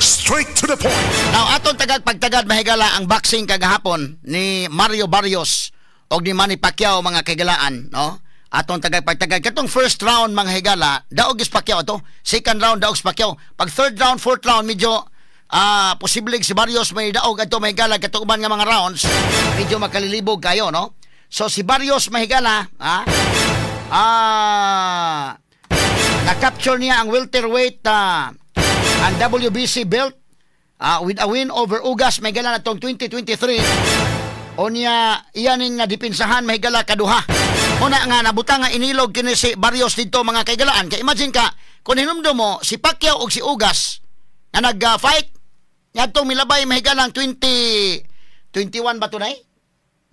Straight to the point. Now, atong pagtagad mahigala ang boxing kagahapon ni Mario Barrios o ni Manny Pacquiao mga kagalaan, no? Atong pagtagad katong first round mga higala, daog is Pacquiao to. Second round daog is Pacquiao. Pag third round, fourth round medyo posible si Barrios may daog ato mahigala katong uban nga mga rounds, medyo makalilibog kayo, no? So si Barrios mahigala, na-capture niya ang welterweight ang WBC belt with a win over Ugas mahigala na tong 2023. O niya iyaning na dipinsahan mahigala kaduha. Una nga nabutang nga inilog kini si Barrios dito mga kaigalaan. Kaya imagine ka, kung hinumdo mo si Pacquiao o si Ugas na nag-fight, ngadtong milabay mahigalang 2021 ba tunay?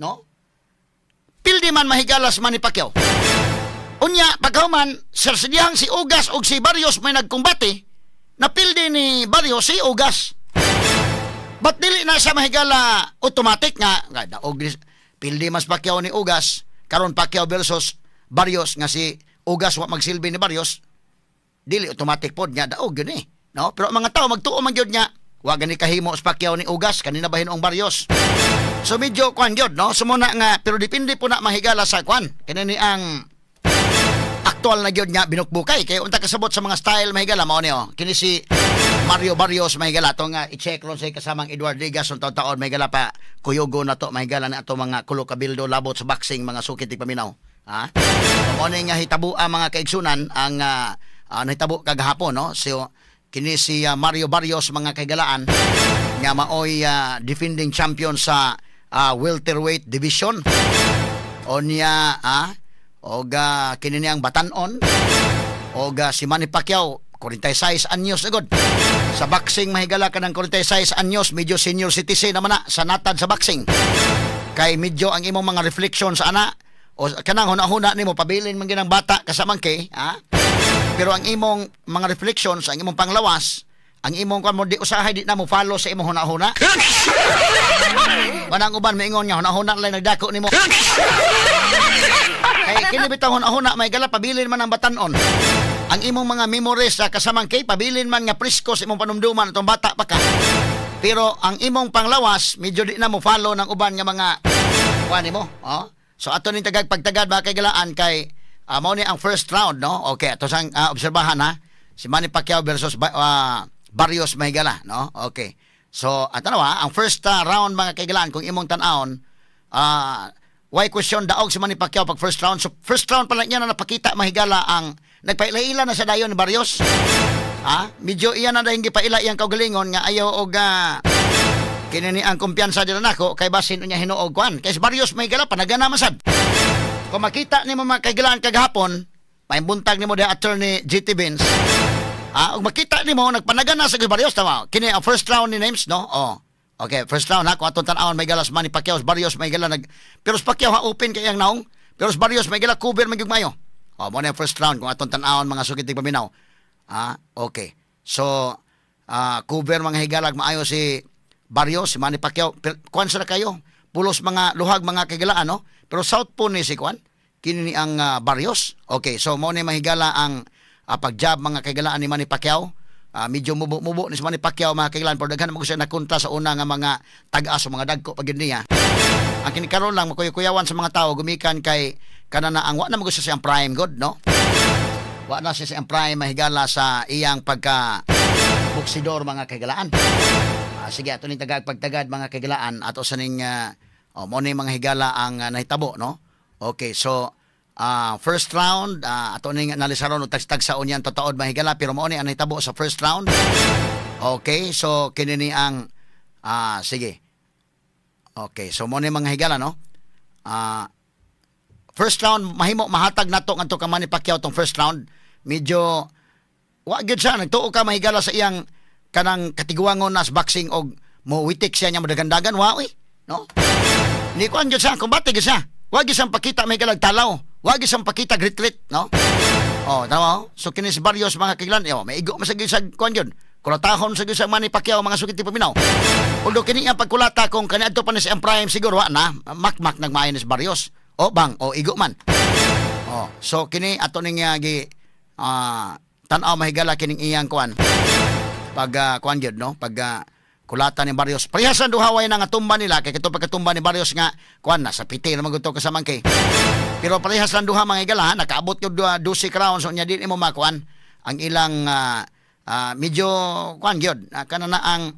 No? Pildi man mahigalas man ni Pacquiao. Unya, pagkahuman, sersidiyang si Ugas o si Barrios may nagkumbate, napildi ni Barrios si Ugas. Ba't dili na siya mahigala automatic nga pildi mas Pacquiao ni Ugas, karon Pacquiao versus Barrios nga si Ugas wa magsilbi ni Barrios, dili automatic pod nya daog gyud ni, no? Pero mga tao magtuo man gyud nya wa gani kahimo sa Pacquiao ni Ugas kanina bahin ang Barrios. So medyo kwan gyud, no? Sumuna nga pero depende po na mahigala sa kwan kanini ang aktual na gyud nya binukbukay kay unta kasabot sa mga style mahigala mao ni kini si Mario Barrios mahigala to nga i-check ron sa kasamang Edward Digas on taon mahigala pa kuyugo na to mahigala na ato mga kulo kabildo labot sa boxing mga sukit paminaw, ha? Mao ni nga hitabo ang mga kaigsunan ang nahitabo kagahapon, no? So kini si Mario Barrios mga kaigalaan nga maoy defending champion sa welterweight division. O niya kini niyang batanon si Manny Pacquiao 46 anyos agad sa boxing mahigala ka ng 46 anyos, medyo senior citizen naman na sa natad sa boxing kay medyo ang imong mga reflection sa ana o kanang huna-huna nimo pabilin man ginang bata kasamang kay, pero ang imong mga reflections, ang imong panglawas, ang imong kan mo di usahay di na mo follow sa imong huna-huna. Manang uban maingon nga huna-huna lang nagdako nimo. Kay kini bitaw huna-huna may gala pabilin man ang batanon. Ang imong mga memories sa kasamang kay pabilin man nga presko sa imong panumduman atong bata pa ka. Pero ang imong panglawas medyo di na mo follow ng uban nga mga kuan nimo, So ato ning pagtagad ba kay galaan kay mao ni ang first round, no? Okay, ato sang obserbahan ha. Si Manny Pacquiao versus Barrios mahigala, no? Okay. So ato na ang first round mga kaigalaan kung imong tan-aon why question daog si Manny Pacquiao pag first round. So first round pa lang niya na napakita mahigala ang nagpaila na sa dayon ni Barrios. Medyo iyan na dahil gipaila iyang kaugalingon nga ayaw og kinini ang kumpiyansa dira nako kay basin unya hinuog kwan. Kay si Barrios mahigala panagana masad. Kung makita nimo mga kaigalaan kagahapon, may buntag nimo da attorney GT Benz. Ug makita nimo nagpanagana sa Barrios tama. Kini ang first round ni names, no? Okay, first round ha, kung atong tan-awon may galas Manny Pacquiao, Barrios may gala pero Pacquiao ha open kay ang naong, pero Barrios may gala cover magyug mayo. Mo na first round kung atong tan-awon mga sukit paminaw. Okay. So cover mga higalag maayo si Barrios, si Manny Pacquiao. Kuan sa kayo? Pulos mga luhag mga kagalaan, no? Pero south po ni si kuan kini ang Barrios. Okay, so mo ni mahigala ang pagjab mga kagalaan ni Manny Pacquiao. Medyo mubo ni si Manny Pacquiao mga kailan pero daghan mo siya nakontra sa una nga mga tag-as o mga dagko pagid niya. Ang kinikaron lang makuyawan sa mga tao gumikan kay kanana ang wa na mo siya ang prime god, no? Wa na siya ang prime mahigala sa iyang pagka boksidor mga kaigalaan. Sige ato ning pagtagad mga kaigalaan ato sa ning mo ni mga higala ang nahitabo, no? Okay, so first round ato ning analisaron og tag sa unyan totood mahigala pero mo ni ang nahitabo sa first round. Okay, so kini ni ang sige. Okay, so mo ni mga higala, no? First round mahimo mahatag nato ngadto ka Manny Pacquiao tong first round. Medyo wa gyud siya nagtuo ka mahigala sa iyang kanang katiguangon nas boxing og mo witik siya nya madagandagan wa no? Ni ko ang gyud siya kumbate gyud siya. Wa gyud siyang pakita mahigala talaw. Wa gyud siyang pakita grit-grit, no? Tama. So kini si Barrios mga kailan, may igo masagid sa kuan gyud. Kulatahon sa gyud sa Manny Pacquiao mga sukit paminaw. Although kini ang pagkulata kung kaniadto pa ni si Prime siguro wa na makmak nagmaayo ni si Barrios. Igo man. So kini ato ning gi tan-aw mahigala kining iyang kuan pag kuan gyud no, pag kulatan ni Barrios. Parehasan duhaway na nga tumba nila kay kito pagkatumba ni Barrios nga kuan na sa piti naman gud to kasamang kay. Pero parehasan duha mga higala nakaabot gyud 12 crowns so nya di mo makuan ang ilang medyo kuan gyud kanana ang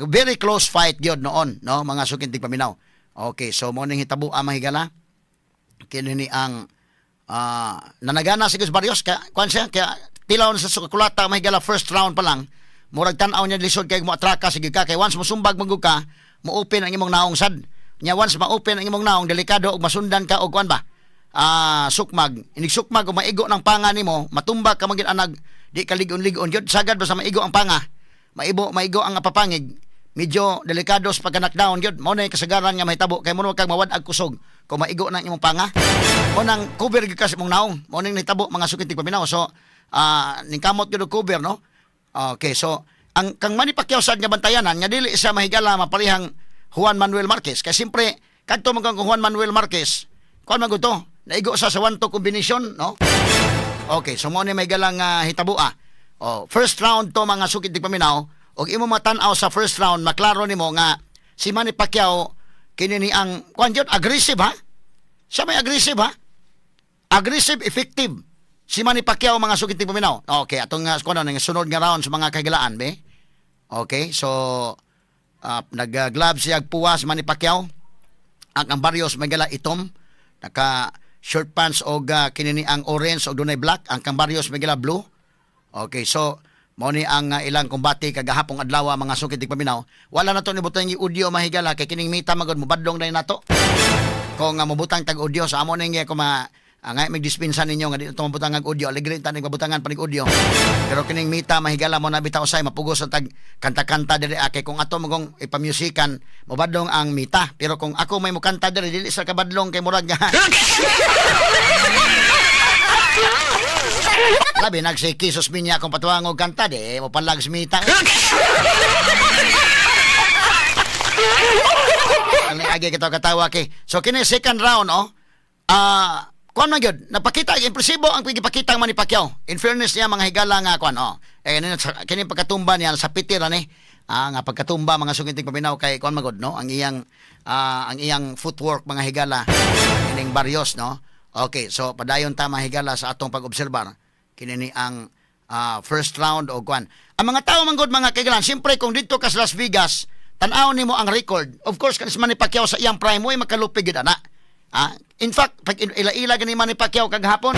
very close fight gyud noon no mga sukintig paminaw. Okay, so mo ning hitabo ang mga higala kini ni ang nanagana si Gus Barrios kuan siya kaya tilaw na sa kulata mga higala first round pa lang. Murag tan-aw niya lisod kay mo atraka sige ka kay once mo sumbag magug ka mo open ang imong naong sad nya once ma-open ang imong naong delikado og masundan ka og kuan ba sukmag inig sukmag og maigo ng panga nimo matumbak ka magin anag di ka ligon-ligon gyud sagad basta maigo ang panga maigo ang papangig medyo delikado sa pagka-knockdown gyud mao na kasagaran nga mahitabo kay mo kag mawad-ag kusog kung maigo nang imong panga o nang cover gyud ka sa imong naong mao ning nahitabo mga sukitig paminaw so ning kamot gyud cover no. Okay, so ang kang Manny Pacquiao sad nga bantayanan nga dili siya mahigala maparihang Juan Manuel Marquez kay simpre kadto man kang Juan Manuel Marquez kuan man gud to naigo sa 1-2 combination no. Okay, so mo ni mahigala nga hitabua. First round to mga sukitig paminaw og imo matan-aw sa first round maklaro nimo nga si Manny Pacquiao kini ni ang kuan gyud aggressive ha. Siya may aggressive ha. Aggressive, effective. Si Manny Pacquiao mga sukitig paminaw. Okay, atong kuno nga sunod nga round sa mga kahigalaan be. Okay, so nag-glove siya puwa si Manny Pacquiao. Ang Barrios magala itom, naka short pants og kinini ang orange og dunay black, ang Kang Barrios magala blue. Okay, so mao ni ang ilang kumbati kagahapong adlaw mga sukitig paminaw. Wala na to ni butang audio mahigala kay kining mita magod mobadlong dai nato. Kung mabutang tag audio sa amo ning ko ngay magdispensa ninyo nga dito mabutang ang audio aligrin tanig mabutangan panig audio pero kining mita mahigala mo na bitaw say mapugos ang tag kanta-kanta diri akay kung ato magong ipamusikan mabadlong ang mita pero kung ako may mukanta diri dili sa kabadlong kay murag nga labi nagsikisos minya akong patuwang og kanta di mo palag sa mita ani agi kita katawa kay so kini second round kuan man gyud napakita impresibo ang pagipakita ang Manny Pacquiao in fairness niya mga higala nga kuan kini pagkatumba niya sa pitira ni nga pagkatumba mga sukitig paminaw kay kuan magod no ang iyang footwork mga higala kining Barrios no. Okay, so padayon ta mga higala sa atong pag-obserbar kini ni ang first round o kuan ang mga tawo manggod mga kaigalan siyempre kung dito ka sa Las Vegas tan-aw nimo ang record of course kan si Manny Pacquiao sa iyang prime way makalupig gid ana. In fact, pag ila-ila gani Manny Pacquiao kagahapon,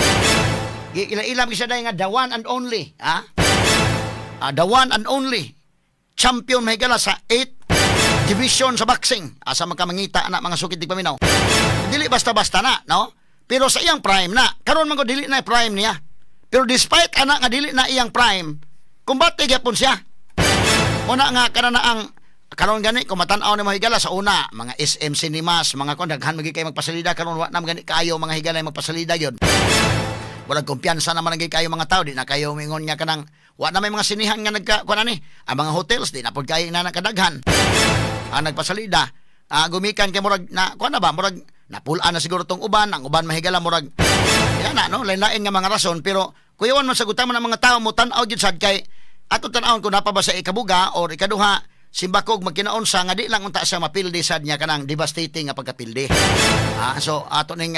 ila-ila siya dahil nga the one and only, the one and only champion mahigala sa 8 division sa boxing. Asa magkamangita na mga sukitig paminaw. Dili basta-basta na, no? Pero sa iyang prime na, karon man ko dili na prime niya. Pero despite ana nga dili na iyang prime, kumbate gyapon siya. Una nga kanana ang karon gani kung matan-aw ni mga higala sa una mga SM Cinemas mga kon daghan magi kay magpasalida karon wa na gani kayo mga higala magpasalida yon wala kumpiyansa naman nagay kayo mga tao di na kayo mingon nga kanang wa na may mga sinihan nga nagka kuan ani ang mga hotels di na pod kay na nakadaghan ang nagpasalida gumikan kay murag na kuan na ba murag napulaan na siguro tong uban ang uban mahigala murag yan na no lain-lain nga mga rason pero kuyawan man sagutan man ang mga tao mo tan-aw gyud sad kay ato tan-awon kun napa ba sa ikabuga or ikaduha simbakog magkinaon sa nga di lang unta siya mapildi sad niya kanang devastating nga pagkapildi. So ato ning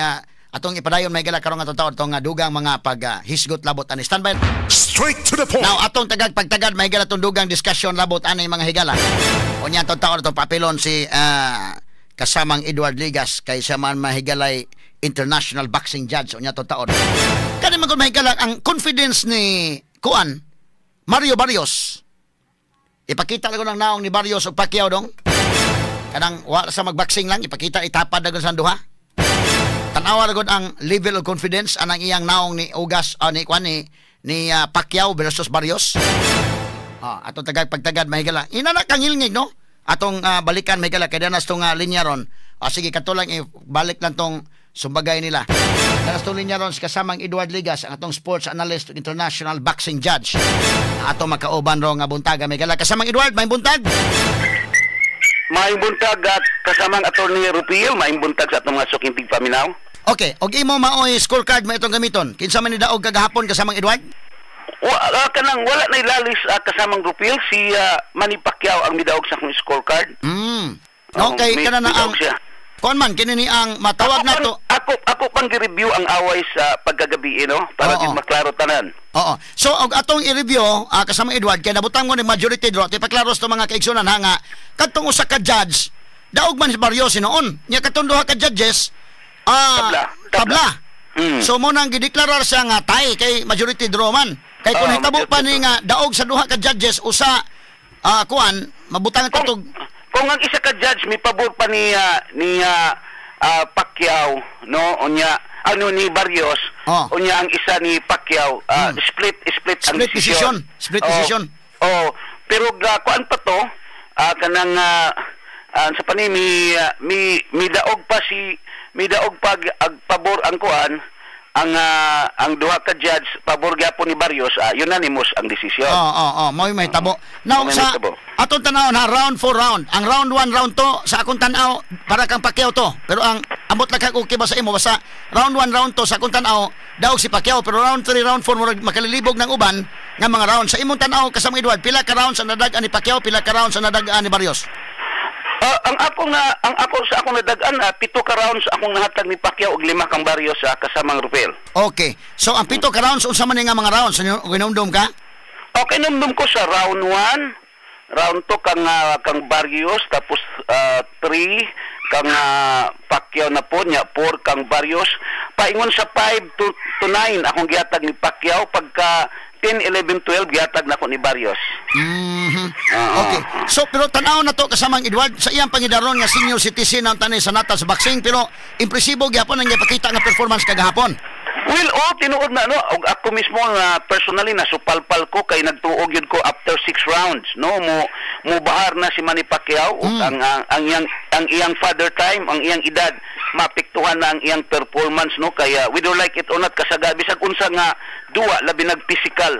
atong ipadayon may gala karon nga taon tong dugang mga hisgot labot ani standby. Straight to the point. Now atong pagtagad may gala tong dugang discussion labot ani mga higala. Unya tong taon tong papilon si kasamang Edward Ligas kay siya man mahigalay international boxing judge unya tong taon. Kani man kun mahigala ang confidence ni kuan Mario Barrios. Ipakita lang ng naong ni Barrios o Pacquiao dong. Kanang wala sa magboxing lang, ipakita itapad na sa duha. Tanawa lang ang level of confidence anang iyang naong ni Ugas ni Pacquiao versus Barrios. Atong pagtagad mahigala. Inana kang hilngig no? Atong balikan mahigala kay danas tong linya ron. Sige katulang ibalik lang tong sumbagay nila. Danas tong linya ron kasamang Edward Ligas ang atong sports analyst international boxing judge. Ato makauban ro nga buntaga mahigala kasamang Edward may buntag. May buntag at kasamang attorney Rupil, may buntag sa atong mga sukintig paminaw. Okay, og imo maoy scorecard mo itong gamiton. Kinsa man ni daog kagahapon kasamang Edward? Kanang wala na ilalis kasamang Rupil si Manny Pacquiao ang midaog sa akong scorecard. Okay, kana na ang siya. kon man kini ni ang matawag na to. Ako pang gi-review ang away sa pagkagabi, no? Para gid maklaro tanan. Oo. So og atong i-review kasama Edward kay nabutang mo ni majority draw ti paklaro sa mga kaigsunan nga kadtong usa ka judge daog man si Barrios noon. Nya kadtong duha ka judges tabla. So mo nang gideklarar siya nga tie kay majority draw man. Kay kung hitabo pa ni nga daog sa duha ka judges usa kuan mabutang katog. Kung ang isa ka judge mi pabor pa ni Pacquiao, no, unya ni Barrios, unya ang isa ni Pacquiao, split ang decision. Split decision. Pero kuan pa to, kanang sa panimi mi daog pa ag pabor ang kuan ang duha ka judge pabor gyapon ni Barrios, unanimous ang desisyon. May tabo. Now sa atong tanaw na round for round. Ang round 1, round 2 sa akong tanaw para kang Pacquiao to. Pero ang ambot lang kag okay ba sa imo basta round 1, round 2 sa akong tanaw daog si Pacquiao, pero round 3, round 4 makalilibog ng uban nga mga round. Sa imong tanaw kasama Edward, pila ka rounds ang nadag-an ni Pacquiao, pila ka rounds ang nadag-an ni Barrios? Ang ako sa akong nadagan 7 ka rounds akong nahatag ni Pacquiao ug 5 kang Barrios sa kasamang Rupel. Okay. So ang 7 ka rounds unsa man nga mga rounds? Ginumdum ka? Okay, numdum ko sa round 1, round 2 kang Barrios, tapos 3 kang Pacquiao na po nya, 4 kang Barrios. Paingon sa 5 to 9 akong gihatag ni Pacquiao, pagka 10, 11, 12 gihatag na ko ni Barrios. Okay. So pero tanaw na to kasamang Edward sa iyang pangidaron nga senior citizen ang tanay sa nata sa boxing, pero impresibo gyapon ang ipakita nga performance kagahapon. Well, tinuod na og ako mismo nga personally nasupalpal ko kay nagtuog yun ko after 6 rounds, no, mo bahar na si Manny Pacquiao ang iyang father time, ang iyang edad mapiktuhan na ang iyang performance, no, kaya whether like it or not kasaga bisag unsa nga duwa labi nag physical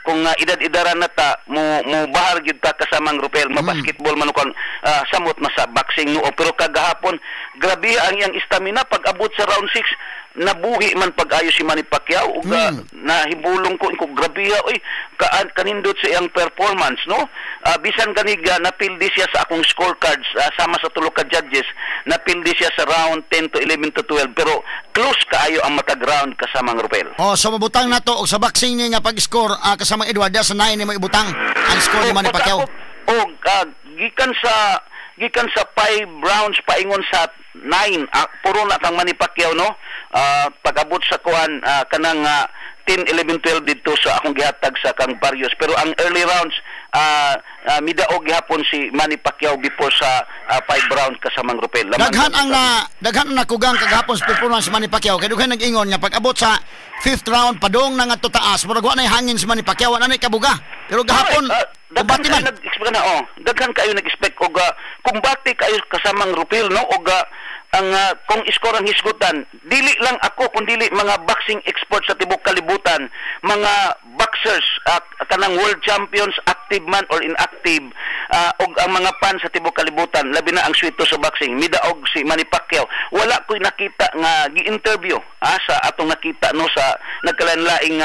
kung edad-edaran na ta mo bahar gyud ta kasamang Rupel, basketball man kon samot na sa boxing, no, pero kagahapon grabe ang iyang stamina pag abot sa round 6 nabuhi man pag-ayo si Manny Pacquiao ug nahibulong ko grabe kanindot sa iyang performance, no, bisan kanig napildi siya sa akong scorecards sama sa tulo ka judges, napildi siya sa round 10 to 11 to 12, pero close kaayo ang matag round kasamang Rupel. So mabutang na to og sa boxing ni nga pag-score kasamang Edward sa 9 ni mo ibutang ang score ni Manny Pacquiao. Gikan sa 5 rounds paingon sa 9 puro na kang Manny Pacquiao, no, pag-abot sa kuan kanang 10, 11, 12 dito sa akong gihatag sa kang Barrios, pero ang early rounds midaog gihapon si Manny Pacquiao before sa 5 rounds kasamang Rupel. Daghan ang nakugang kagahapon sa performance si Manny Pacquiao kay dughan nag-ingon nga pag-abot sa 5th round padong na nga to taas murag wa nay hangin si Manny Pacquiao na nay kabuga, pero gahapon daghan kayo nag-expect og kumbati kayo kasamang Rupel, no, og ang kung iskor ang hisgutan dili lang ako kundi mga boxing experts sa tibok kalibutan, mga boxers kanang world champions active man or inactive og ang mga fans sa tibok kalibutan labi na ang swito sa boxing midaog si Manny Pacquiao. Wala ko'y nakita nga gi-interview sa atong nakita, no, sa nagkalain-laing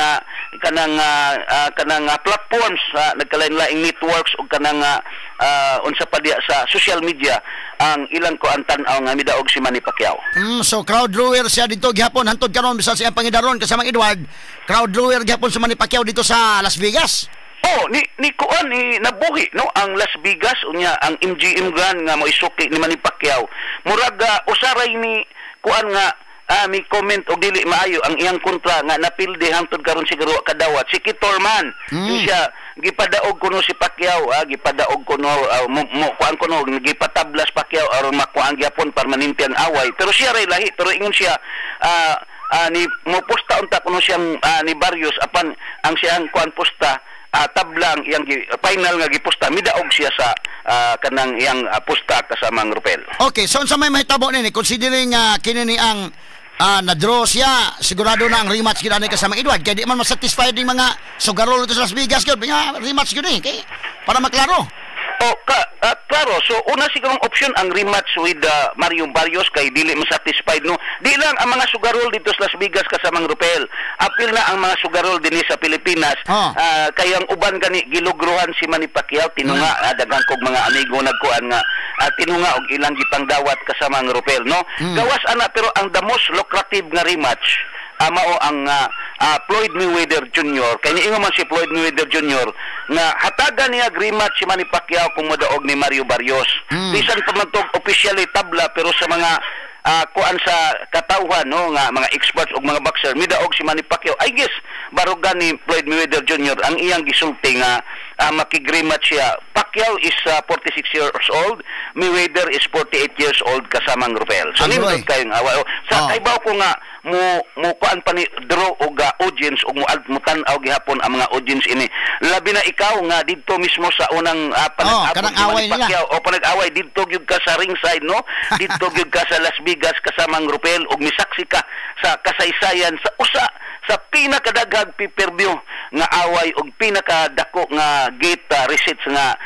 kanang platforms, nagkalain-laing networks og kanang unsa pa diya sa social media ang ilang ko ang tan-aw nga midaog si Manny Pacquiao. So crowd drawer siya dito gihapon hantod karon bisan siya pangidaron kasama Edward. Crowd drawer gihapon si Manny Pacquiao dito sa Las Vegas. Ni kuan ni nabuhi, no, ang Las Vegas unya ang MGM Grand nga mo isuki ni Manny Pacquiao. Murag usaray ni kuan nga mi comment og dili maayo ang iyang kontra nga napilde hangtod karon siguro kadawat si Kitorman. Siya gipadaog kuno si Pacquiao, gipadaog kuno mo kuan kuno gipatablas Pacquiao aron makuan gyapon permanente ang away, pero siya ray lahi, pero ingon siya ni mo posta unta kuno siyang ni Barrios apan ang siyang kuan posta tablang iyang final nga giposta midaog siya sa kanang iyang posta kasamang Rupel. Okay, so unsa may mahitabo nini considering kini ni ang na-draw siya, sigurado na ang rematch gid ani kasama Edward kay di man masatisfied ning mga sugarol dito sa Las Vegas gyud nga rematch gyud kay para maklaro. Klaro klaro. So una sigurong option ang rematch with Mario Barrios kay dili satisfied no. Di lang ang mga sugarol dito sa Las Vegas kasamang Rupel. Apil na ang mga sugarol dinhi sa Pilipinas. Kay ang uban gani gilugruhan si Manny Pacquiao tinunga daghang kog mga amigo nagkuan nga tinunga og ilang gipangdawat kasamang Rupel no. Gawas ana pero ang the most lucrative nga rematch mao ang Floyd Mayweather Jr. Kaya niingon man si Floyd Mayweather Jr. nga hatagan niya rematch si Manny Pacquiao kung modaog ni Mario Barrios. Bisan pa man tog officially tabla pero sa mga kuan sa katawhan no nga mga experts ug mga boxer midaog si Manny Pacquiao. I guess barugan ni Floyd Mayweather Jr. ang iyang gisulti nga makig-rematch siya. Pacquiao is 46 years old, Mayweather is 48 years old kasamang Rupel. So nindot kayong away. Sa kaybaw ko nga mo kuan pa ni draw og audience ug mo tan-aw gihapon ang mga audience ini. Labi na ikaw nga didto mismo sa unang panag-abot ni Manny Pacquiao o panag-away didto gyud ka sa ringside no. Didto gyud ka sa Las Vegas kasamang Rupel ug misaksi ka sa kasaysayan sa usa sa pinakadaghang pay-per-view nga away ug pinakadako nga gate receipts nga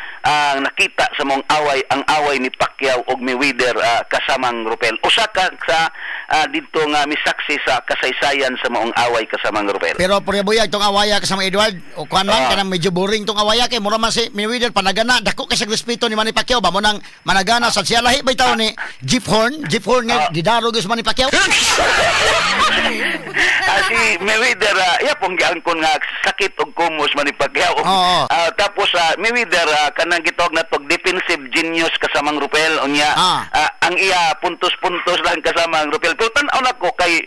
nakita sa mong away ang away ni Pacquiao ug Mayweather kasamang Rupel. Usa ka sa didto nga misaksi sa kasaysayan sa mong away kasamang Rupel. Pero puryabuya itong awaya kasama Edward o kuan man kanang medyo boring tong awaya kay mura man si Mayweather panagana dako kay sa respeto ni Manny Pacquiao ba mo nang managana sa siya lahi ba itaw ni Jeff Horn nga gidarog sa Manny Pacquiao. Si Mayweather pong giangkon nga sakit og kumos Manny Pacquiao. Tapos Mayweather kanang gitawag na tog defensive genius kasamang Rupel unya ang iya puntos-puntos lang kasamang Rupel. Pero tan-aw na ko kay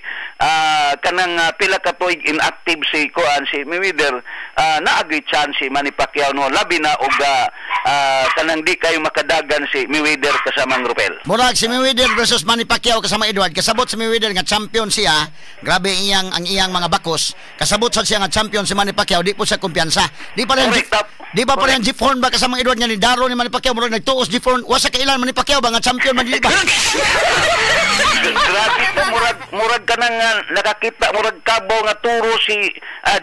kanang pila ka tuig inactive si Mayweather naagi chance si Manny Pacquiao no labi na og kanang di kayo makadagan si Mayweather kasamang Rupel. Murag si Mayweather versus Manny Pacquiao kasama Edward kasabot si Mayweather nga champion siya. Grabe ang iyang mga bakos. Kasabot sa siya nga champion si Manny Pacquiao, di po siya kumpiyansa. Di pa rin Jeff Horn ba kasama Edward nga ni Daro ni Manny Pacquiao murag nagtuos Jeff Horn wasa kailan Manny Pacquiao ba nga champion man di ba? Grabe ko murag kanang nakakita murag kabaw nga turo si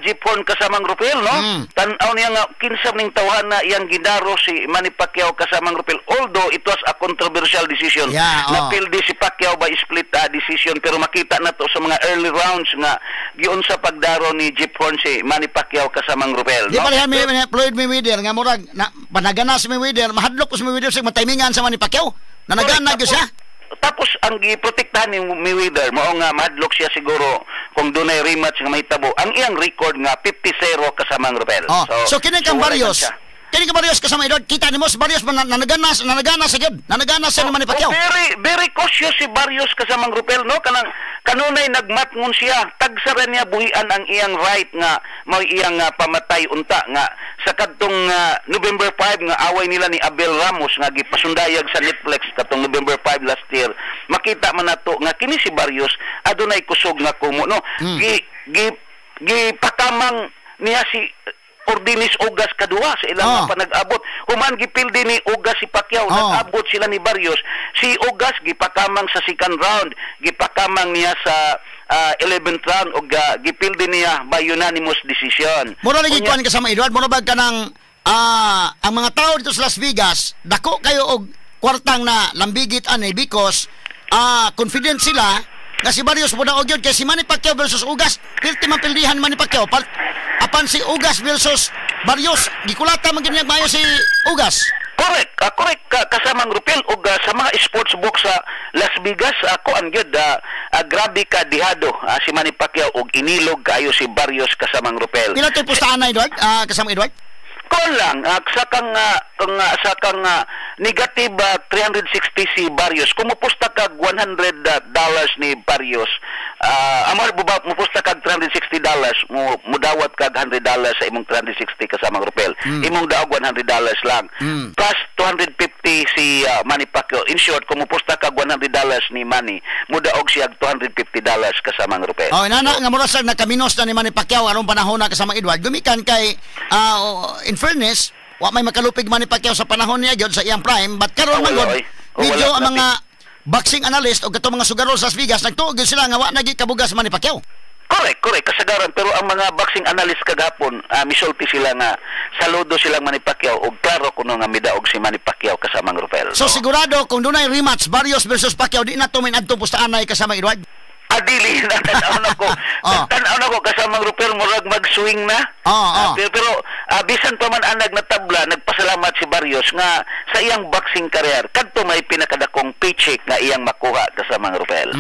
Jeff Horn kasamang Rupel no. Tan-aw niya nga kinsam ning tawhan na iyang gidaro si Manny Pacquiao kasamang Rupel although it was a controversial decision. Napildi si Pacquiao by split decision pero makita na to sa mga early rounds nga giun sa pagdaro ni Jeff Horn si Manny Pacquiao kasamang Rupel. Di ba Floyd Mayweather nga murag panagana si Mayweather mahadlok ko si Mayweather sa matimingan sa Manny Pacquiao. Nanagana gyud siya. Tapos ang giprotektahan ni Mayweather mao nga madlock siya siguro kung dunay rematch nga mahitabo. Ang iyang record nga 50-0 kasamang Rupel. So kini kang Barrios. Kini ka Barrios kasama Edward kita nimo si Barrios nanagana sa gyud. Nanagana sa Manny Pacquiao. Very cautious si Barrios kasamang Rupel no kanunay nagmatngon siya tagsara niya buhian ang iyang right nga mao iyang pamatay unta nga sa kadtong November 5 nga away nila ni Abel Ramos nga gipasundayag sa Netflix katong November 5 last year makita man nato nga kini si Barrios adunay kusog nga kumo no gipakamang niya si Ordinis Ugas kadua sa ilang panag-abot. Human gipildi ni Ugas si Pacquiao, nag-abot sila ni Barrios. Si Ugas gipakamang sa second round, gipakamang niya sa 11th round o gipildi niya by unanimous decision. Mura lagi kuan kasama Edward, mura bag kanang ang mga tao dito sa Las Vegas, dako kayo og kwartang na lambigit anay because confident sila nga si Barrios mo na og yun kay si Manny Pacquiao versus Ugas, pilti man pildihan Manny Pacquiao. Apan si Ugas versus Barrios, gikulata man ganyang mayo si Ugas. Correct kasamang Rupel og sa mga sports book sa Las Vegas ako ang gyud grabe ka dihado si Manny Pacquiao og inilog kayo si Barrios kasamang Rupel. Pila tay pustahan na Edward kasama Edward? Kon lang sa kang negative 360 si Barrios kumupusta kag $100 ni Barrios amar buba mupusta kag $360 mo dawat kag $100 sa imong 360 kasamang Rupel imong daog $100 lang plus 250 si Manny Pacquiao in short kumupusta kag $100 ni Manny mo daog siya $250 kasamang Rupel. Inana nga mura sa nakaminos na ni Manny Pacquiao aron panahon na kasamang Edward gumikan kay in fairness wa may makalupig Manny Pacquiao sa panahon niya gyud sa iyang prime but karon man gud medyo ang mga boxing analyst o katong mga sugarol sa Las Vegas nagtuog sila nga wa nagi kabugas Manny Pacquiao. Correct, kasagaran. Pero ang mga boxing analyst kagapon, misulti sila nga, saludo silang Manny Pacquiao, o klaro kuno nga midaog si Manny Pacquiao kasamang Rupel. So sigurado, kung doon ay rematch, Barrios versus Pacquiao, di na tumin adto pustaanay kasama Edward? Adili na tanaw na ko. Tanaw na ko kasamang Rupel, murag mag-swing na. Pero bisan pa man ang nagnatabla, nagpasalamat si Barrios nga sa iyang boxing career, kadto may pinakadakong paycheck nga iyang makuha kasamang Rupel.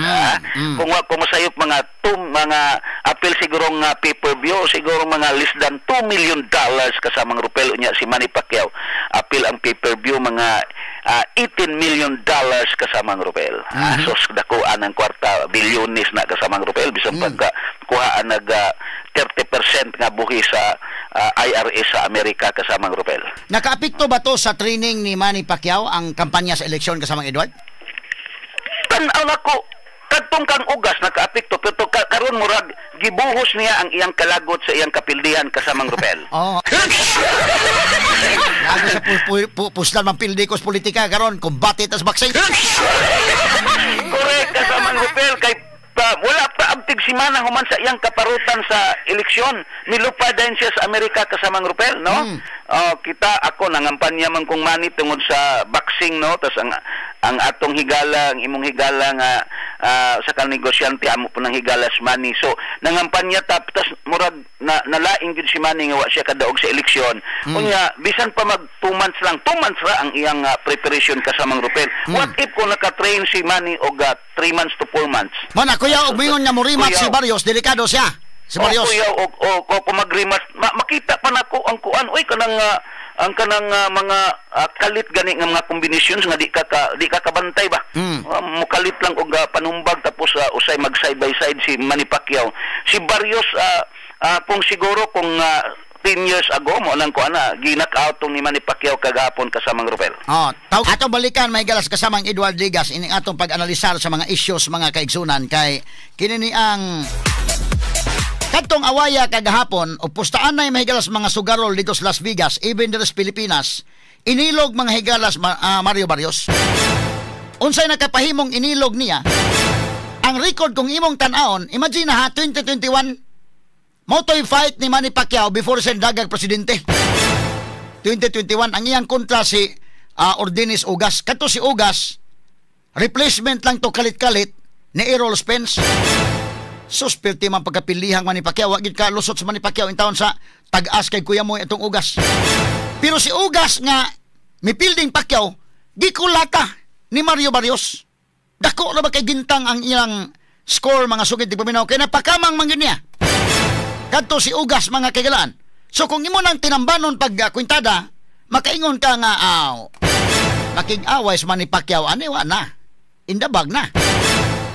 Kung masayop mga apel siguro nga pay-per-view, siguro mga less than $2 million kasamang Rupel unya si Manny Pacquiao. Apel ang pay-per-view mga $18 million kasamang Rupel. So dakuan ang kwarta, bilyones na kasamang Rupel, bisan pagka kuhaan nag 30% nga buhi sa IRS sa Amerika kasamang Rupel. Nakaapekto ba to sa training ni Manny Pacquiao ang kampanya sa eleksyon kasamang Edward? Tanaw na ko, kadtong kang ugas nakaapekto, pero karon murag gibuhos niya ang iyang kalagot sa iyang kapildihan kasamang Rupel. Lagi sa puslan mang pildikos politika karon kumbate tas boxing. Correct kasamang Rupel, kay wala pa abtig si Manang human sa iyang kaparutan sa eleksyon. Nilupad din siya sa Amerika kasamang Rupel, no? Ako nangampanya man kong Manny tungod sa boxing, no? Tas ang atong higala, ang imong higala nga sa negosyante amo po ng higala si Manny. So nangampanya tapos murag nalaing gyud si Manny nga wa siya kadaog sa eleksyon. Unya bisan pa mag 2 months lang, 2 months ra ang iyang preparation kasamang Rupel. What if kung naka-train si Manny og 3 months to 4 months? Man kuya og mingon nga mo rematch si Barrios, delikado siya. Si Barrios. Kuya kung mag-rematch, makita pa nako ang kuan, oy kanang ang kanang mga kalit gani nga mga combinations nga di ka kabantay ba. Mukalit lang og panumbag tapos usay mag side by side si Manny Pacquiao. Si Barrios kung siguro kung 10 years ago mo nang kuan ginak-out ni Manny Pacquiao kagapon kasamang Rupel. Atong balikan may galas kasamang Edward Ligas ining atong pag-analisar sa mga issues mga kaigsunan kay kini ni ang kadtong awaya kagahapon o pustaan na mahigalas mga sugarol dito sa Las Vegas, even dito sa Pilipinas, inilog mga higalas Mario Barrios. Unsay nakapahimong inilog niya, ang record kung imong tan-aon, imagine ha, 2021, motoy fight ni Manny Pacquiao before siya dagag presidente. 2021, ang iyang kontra si Ordinis Ugas. Kato si Ugas, replacement lang to kalit-kalit ni Errol Spence. Suspirti man pagkapilihang Manny Pacquiao, wagid ka lusot sa Manny Pacquiao in taon sa tag-as kay kuya mo itong Ugas. Pero si Ugas nga mipilding Pacquiao, gikulata ni Mario Barrios. Dako na ba kay gintang ang iyang score mga sugid di paminaw kay napakamang mangin niya. Kadto si Ugas mga kagalaan. So kung imo nang tinambanon pag kwintada, makaingon ka nga makig-away sa Manny Pacquiao ani wa na. Indabag na.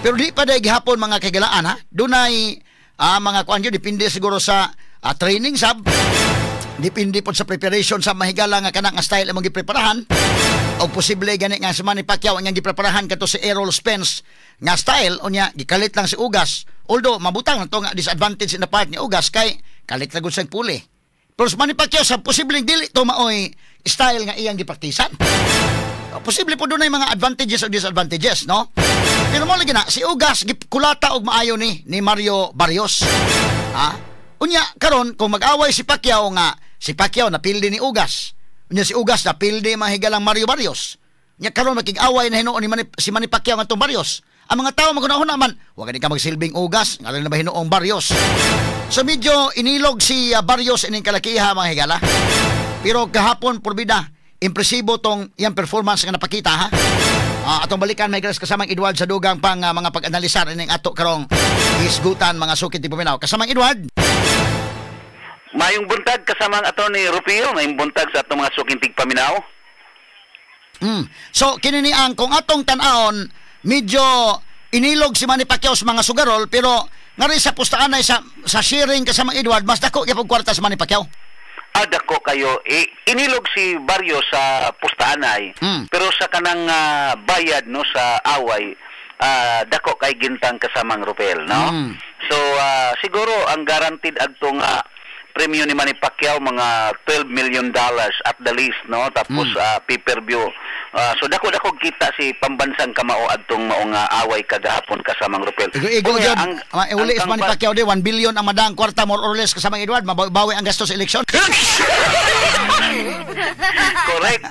Pero di pa dahil gihapon mga kagalaan ha. Dunay mga kuan yun, depende siguro sa training sab. Depende po sa preparation sa mahigala nga kanang style imong gipreparahan. O posible gani nga si Manny Pacquiao ang gipreparahan kato si Errol Spence nga style unya gikalit lang si Ugas. Although mabutang to nga disadvantage in the part ni Ugas kay kalit lang gud sa puli. Pero si Manny Pacquiao sa posibleng dili to maoy style nga iyang gipraktisan. Posible po doon ay mga advantages o disadvantages, no? Pero mo lagi na, si Ugas kulata og maayo ni Mario Barrios. Unya karon kung mag-away si Pacquiao nga si Pacquiao napildi ni Ugas. Unya si Ugas napildi mahigalang Mario Barrios. Unya karon makig-away na hinuon ni si Manny Pacquiao ngadtong Barrios. Ang mga tao magunahon naman, wa gani ka magsilbing Ugas, ngalan na ba hinuong Barrios. So medyo inilog si Barrios ining kalakiha mga higala. Pero kahapon porbida, impresibo tong iyang performance nga napakita ha. Atong balikan may galas kasamang Edward sa dugang pang mga pag-analisar ining ato karong isgutan mga sukit di paminaw. Kasamang Edward. Mayong buntag kasamang ato ni Rufio, mayong buntag sa atong mga sukintig paminaw. So kini ni ang kung atong tan-aon medyo inilog si Manny Pacquiao sa mga sugarol pero ngari sa pustaan na sa sharing kasamang Edward mas dako gyapon kwarta sa Manny Pacquiao. Dako kayo inilog si Barrios sa pustaanay pero sa kanang bayad no sa away dako kay gintang kasamang Rupel no. So siguro ang guaranteed adtong premium ni Manny Pacquiao mga $12 million at the least no tapos pay-per-view So dako-dako kita si pambansang kamao adtong mao nga away kagahapon kasamang Rupel. Igo jud uli is Manny Pacquiao de 1 billion ang madang kwarta more or less kasamang Edward mabawi ang gastos sa eleksyon. Correct.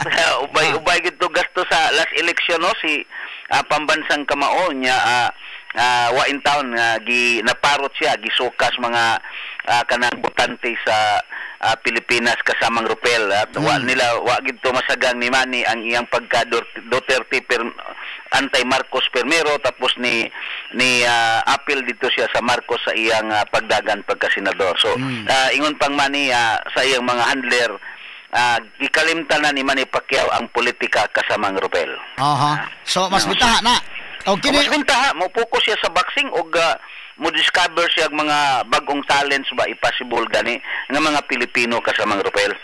Ubay gid to gasto sa last election no si pambansang kamao nya wa in town naparot siya gisukas mga kanang botante sa Pilipinas kasamang Rupel at wa gid to masagang ni Manny ang iyang pagka Duterte antay Marcos Primero tapos ni appeal dito siya sa Marcos sa iyang pagdagan pagka-senador. So ingon pang Manny sa iyang mga handler gikalimtan na ni Manny Pacquiao ang politika kasamang Rupel. So mas bitaha na. Okay, mas bintaha mo focus siya sa boxing o mo discover siya mga bagong talents ba impossible gani nga mga Pilipino kasamang Rupel.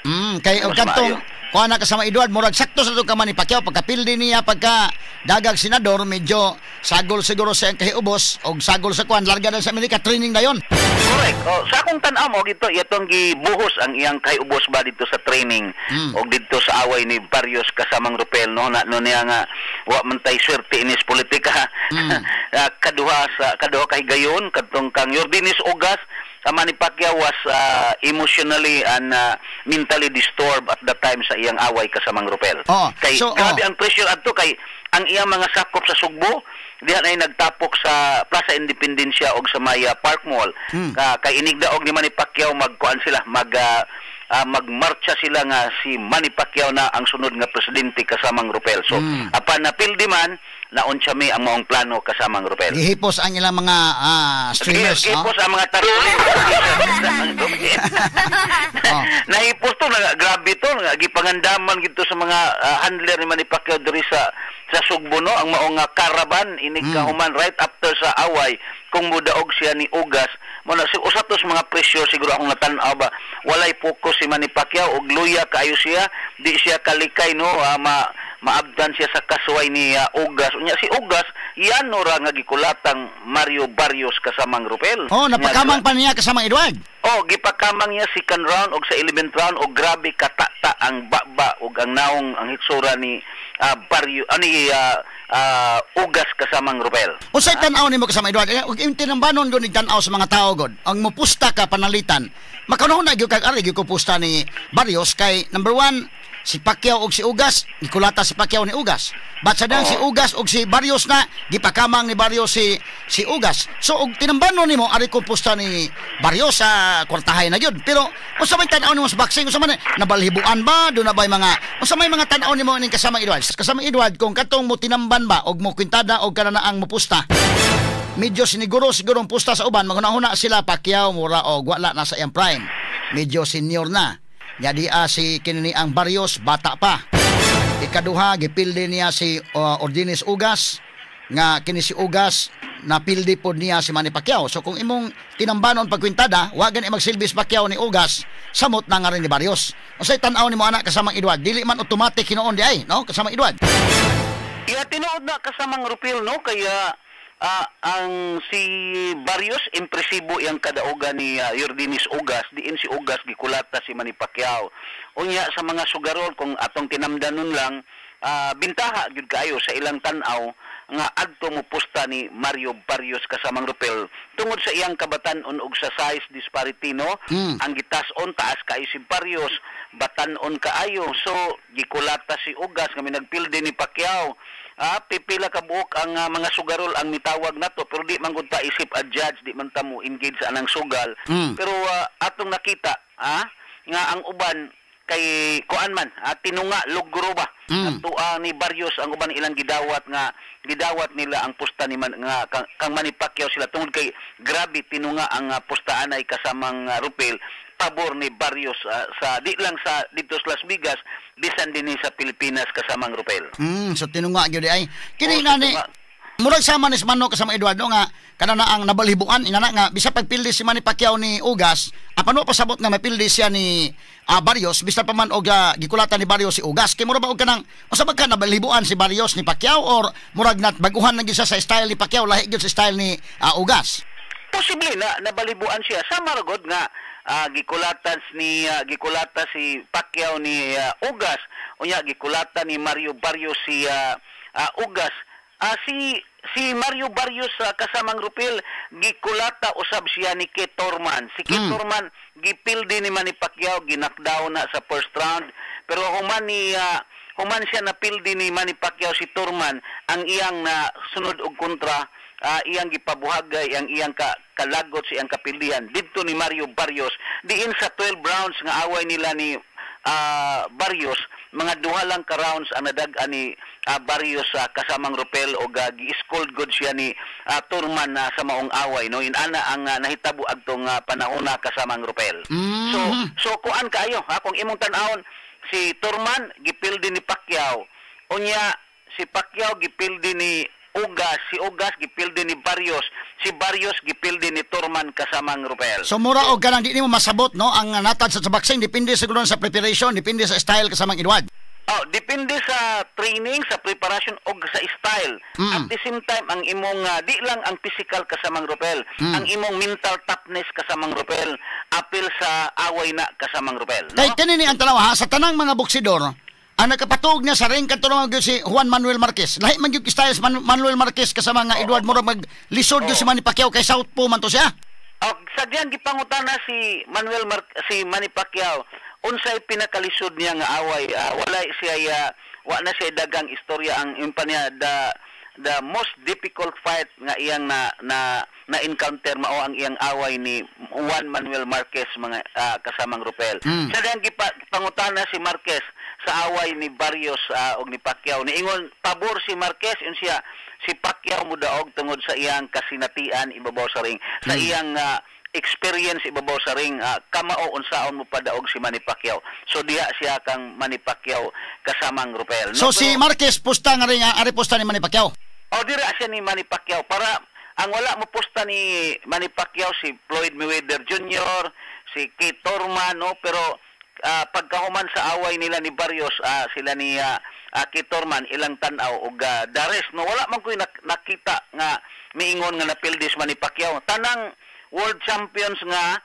Kay og kantong kuha na kasama Edward murag sakto sa itong Manny Pacquiao pagkapildi niya pagka dagang senador medyo sagol siguro sa kahiubos og sagol sa kuan larga na sa Amerika training na yon. Correct. Sa akong tan-aw mo gito itong gibuhos ang iyang kahiubos ba dito sa training og dito sa away ni Barrios kasamang Rupel no niya nga wa man tay swerte inis politika. kaduha kay gayon kadtong kang Yordinis Ugas Manny Pacquiao was emotionally and mentally disturbed at that time sa iyang away kasamang Rupel. Kay grabe ang pressure adto kay ang iyang mga sakop sa Sugbo diha ay nagtapok sa Plaza Independencia og sa Maya Park Mall. Kay inigdaog ni Manny Pacquiao magkuan sila magmarcha sila nga si Manny Pacquiao na ang sunod nga presidente kasamang Rupel. So apan napildi man naon siya may ang maong plano kasamang Rupel. Gihipos ang ilang mga streamers, Gihipos ang mga taruli. Nahipos to, grabe to, gipangandaman gito sa mga handler ni Manny Pacquiao diri sa Sugbo no, ang maong caravan inig kahuman right after sa away kung mudaog siya ni Ugas mo na si usatos mga pressure siguro akong natan-aw ba walay focus si Manny Pacquiao og luya kaayo siya di siya kalikay no maabdan siya sa kasuway ni Ugas. Unya si Ugas, yan ra nga gikulatang Mario Barrios kasamang Rupel. Napakamang pa niya kasamang Edward. Gipakamang niya second round og sa 11th round og grabe katata ang baba og ang naong ang hitsura ni Barrios Ugas kasamang Rupel. Unsay tan-aw nimo kasamang Edward? Og tinambanon gud tan-aw sa mga tao gud. Ang mupusta ka panalitan. Makanahon na gyud kag ari gyud ko pusta ni Barrios kay number 1 si Pacquiao og si Ugas, gikulata si Pacquiao ni Ugas. Batsadang si Ugas og si Barrios na gipakamang ni Barrios si Ugas. So og tinambanon nimo ari komposta ni Barrios sa kwartahay na gyud. Pero unsa may tan-aw nimo sa boxing? Unsa man nabalhibuan ba? Do na bay mga unsa may mga tan-aw nimo ning kasama Edward? Kasama Edward kung katong mo tinamban ba og mo kwintada og kana ang mopusta. Medyo siguro ang pusta sa uban maghuna-huna sila Pacquiao mura og wala na sa iyang prime. Medyo senior na. Jadi si kinini ang Barrios bata pa. Ikaduha gipildi niya si Yordinis Ugas nga kini si Ugas napildi pod niya si Manny Pacquiao. So kung imong tinambanon pagkwintada, wa gani magsilbis Pacquiao ni Ugas, samot na nga rin ni Barrios. Unsay tan-aw nimo anak kasamang Edward? Dili man automatic hinuon di ay, no? Kasamang Edward. Tinuod na kasamang Rupel no kaya ang si Barrios impresibo yang kadaugan ni Yordinis Ugas diin si Ugas gikulata si Manny Pacquiao unya sa mga sugarol kung atong tinamdanon lang bintaha gyud kayo sa ilang tan-aw nga adto mo pusta ni Mario Barrios kasamang Rupel tungod sa iyang kabatan-on og sa size disparity no ang gitas-on taas kay si Barrios batan-on kaayo so gikulata si Ugas nga nagpildi ni Pacquiao pipila ka buok ang mga sugarol ang mitawag nato pero di man gud ta isip a judge di man ta mo engage sa anang sugal pero atong nakita nga ang uban kay kuan man tinunga lugro ba ato ni Barrios ang uban ilang gidawat nila ang pusta ni kang Manny Pacquiao sila tungod kay grabe tinunga ang pustaan ay kasamang Rupel pabor ni Barrios sa di lang sa dito sa Las Vegas bisan din sa Pilipinas kasamang Rupel. So tinunga gyud ay kini nani murag sama ni Manno kasama Eduardo nga kana na ang nabalhibuan inana nga bisa pagpildi si Manny Pacquiao ni Ugas apano pasabot nga mapildi siya ni Barrios bisan pa man og gikulatan ni Barrios si Ugas kay mura ba og kanang usa ba ka nabalhibuan si Barrios ni Pacquiao or murag nat baguhan na gyud sa style ni Pacquiao lahi gyud sa style ni Ugas. Posible na nabalibuan siya sa maragod nga gikulata si Pacquiao ni Ugas, unya gikulata ni Mario Barrios si Ugas. Si Mario Barrios kasamang Rupil gikulata usab siya ni Keith Thurman. Si Keith Thurman gipildi ni Manny Pacquiao, ginakdown na sa first round, pero human siya napildi ni Manny Pacquiao si Thurman, ang iyang na sunod og kontra, iyang gipabuhagay, ang iyang kalagot sa iyang kapildihan didto ni Mario Barrios. Diin sa 12 rounds nga away nila ni Barrios, mga duha lang ka rounds ang nadag-an ni Barrios kasamang Rupel o gi-scold good siya ni Thurman sa maong away, no? Inana ang nahitabo adtong panahon kasamang Rupel. So kuan kaayo kung imong tan-awon, si Thurman gipildi ni Pacquiao, unya si Pacquiao gipildi ni Ugas, si Ugas gipildi ni Barrios, si Barrios gipildi ni Thurman kasamang Rupel. So mura og kanang di nimo masabot, no, ang natad sa boxing depende siguro sa preparation, depende sa style kasamang Edward. Depende sa training, sa preparation o sa style. At the same time, ang imong di lang ang physical kasamang Rupel, ang imong mental toughness kasamang Rupel, apil sa away na kasamang Rupel, no? Kay kanini ang tanaw sa tanang mga boksidor, ang nagkapatuog niya sa ring katulong gyud si Juan Manuel Marquez. Lahi man gyud style si Manuel Marquez kasama nga Edward murag maglisod gyud si Manny Pacquiao kay southpaw man to siya. Sadyang gipangutana si Manny Pacquiao unsay pinakalisod niya nga away. Wala na siya dagang istorya. Ang impanya the most difficult fight nga iyang na encounter mao ang iyang away ni Juan Manuel Marquez, mga kasamang Rupel. Sadyang gipangutana si Marquez sa away ni Barrios og ni Pacquiao. Niingon pabor si Marquez unsya si Pacquiao mudaog tungod sa iyang kasinatian ibabaw sa ring, sa iyang experience ibabaw sa ring, kamao unsaon mo padaog si Manny Pacquiao. So diha siya kang Manny Pacquiao kasamang Rupel, no? So si Marquez pusta nga ring ari pusta ni Manny Pacquiao. Dira siya ni Manny Pacquiao. Para ang wala mo pusta ni Manny Pacquiao si Floyd Mayweather Jr., si Keith Thurman, no? Pero pagkahuman sa away nila ni Barrios, sila ni Keith Thurman ilang tan-aw og dares, no? Wala man koy nakita nga miingon nga napildis Manny Pacquiao. Tanang world champions nga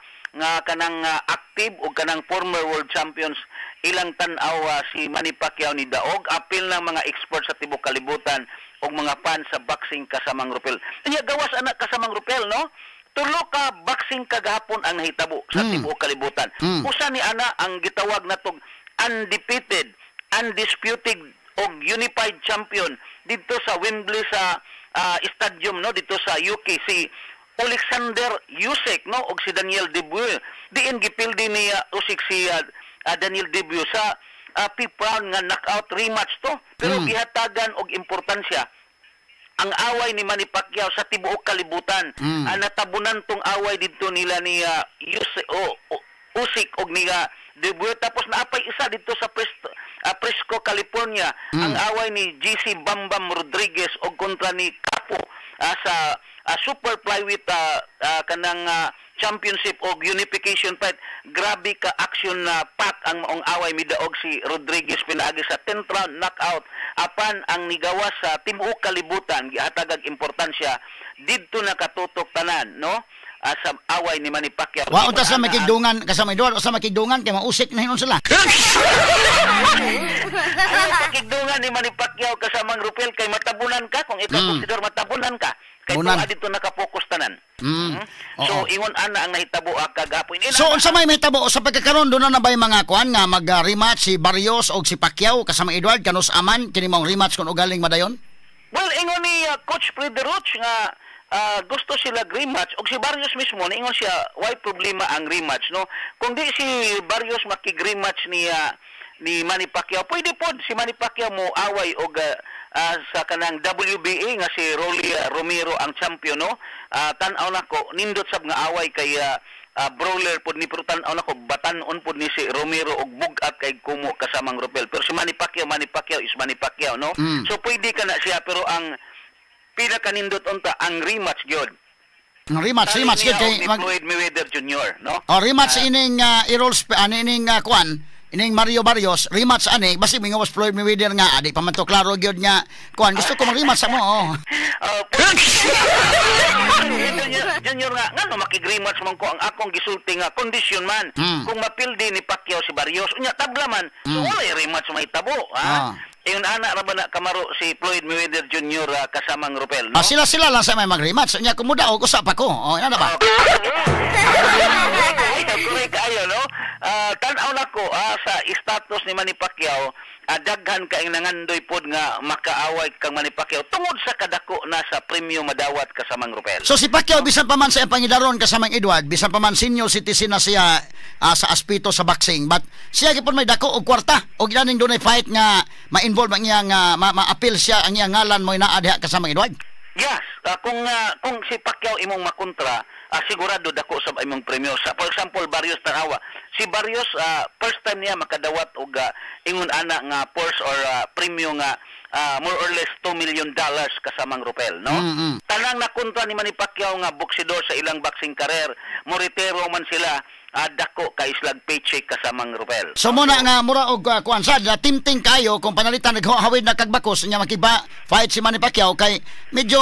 kanang active o kanang former world champions ilang tan-aw si Manny Pacquiao ni daog, apil ng mga experts sa tibok kalibutan o mga fans sa boxing kasamang Rupel. Kanya gawas anak kasamang Rupel, no? Tulo ka boxing kagahapon ang nahitabo sa tibok kalibutan. Usa ni ana ang gitawag natog undefeated, undisputed o unified champion dito sa Wembley sa stadium, no, dito sa UK, si Alexander Usyk, no, og si Daniel Dubois. Diin gipildi ni Usyk si Daniel Dubois sa 5th round nga knockout rematch to, pero gihatagan og importansya ang away ni Manny Pacquiao sa tibuok kalibutan. Natabunan tong away dito nila ni Usyk og ni Dubois. Tapos naapay isa dito sa Fresco, California, ang away ni GC Bambam Rodriguez og kontra ni Capo sa super flyweight kanang championship o unification fight. Grabe ka action na pack ang maong away midaog si Rodriguez pinaagi sa 10th round knockout. Apan ang nigawas sa tibuok kalibutan gihatag importansya didto nakatutok tanan, no, sa away ni Manny Pacquiao. Wa unta sa makigdungan kasama Edward, sa makigdungan kay mausik na hinon sila. Makigdungan ni Manny Pacquiao kasamang Rupel kay matabunan ka kung ikaw consider matabunan ka. Kay tuwa dito nakapokus tanan. So ingon ana ang nahitabo kagapon. So unsa may mahitabo sa pagkakaron do na bay mga kuan nga mag-rematch si Barrios og si Pacquiao kasama Edward kanus aman kini mong rematch kun ugaling madayon? Well, ingon ni Coach Frederich nga gusto sila rematch og si Barrios mismo niingon siya why problema ang rematch, no? Kung di si Barrios makig-rematch ni Manny Pacquiao, pwede pod si Manny Pacquiao mo away og sa kanang WBA nga si Rolly Romero ang champion, no? Tan-aw nako nindot sab nga away kay brawler pod ni, pero tan-aw nako batan-on pod ni si Romero og bugat kay kumo kasamang Rupel. Pero si Manny Pacquiao is Manny Pacquiao, no? So pwede ka na siya, pero ang pinakanindot unta ang rematch gyud. Rematch gyud kay Floyd Mayweather Jr., no? Rematch ining Errol ining kuan ining Mario Barrios rematch ani basi mingawas Floyd Mayweather nga adi pa man to klaro gyud nga kuan gusto ko mag-rematch sa mo. Junior nga ngano makigrematch man ko ang akong gisulti nga kondisyon man kung mapildi ni Pacquiao si Barrios unya tabla man so wala rematch mahitabo ha. Yung anak ra ba na kamaro si Floyd Mayweather Jr. Kasamang Rupel, no? Sila lang sa may mag-rematch. Nya kumuda og usap ako. Ano ba? Correct kayo, no? Tan-aw na ko sa status ni Manny Pacquiao, daghan ka nangandoy pod nga makaaway kang Manny Pacquiao tungod sa kadako na sa premyo madawat Kasamang Rupel. So si Pacquiao bisan pa man sa pangidaron Kasamang Edward, bisan pa man senior citizen na siya sa aspito sa boxing, but siya gipon may dako og kwarta og ganing dunay fight nga ma-involve ang iyang ma-appeal siya ang iyang ngalan mo naa diha Kasamang Edward. Yes, kung si Pacquiao imong makontra, sigurado dako sa imong premyo. Sa for example, Barrios tanawa. Si Barrios first time niya makadawat og ingon ana nga purse or premyo nga more or less $2 million Kasamang Rupel, no? Tanang nakontra ni Manny Pacquiao nga boksidor sa ilang boxing career, moritero man sila, dako ka islag paycheck Kasamang Rupel. So muna nga mura og kuan sad timting kayo kung panalitan naghawid na kag bakos nya makiba fight si Manny Pacquiao kay medyo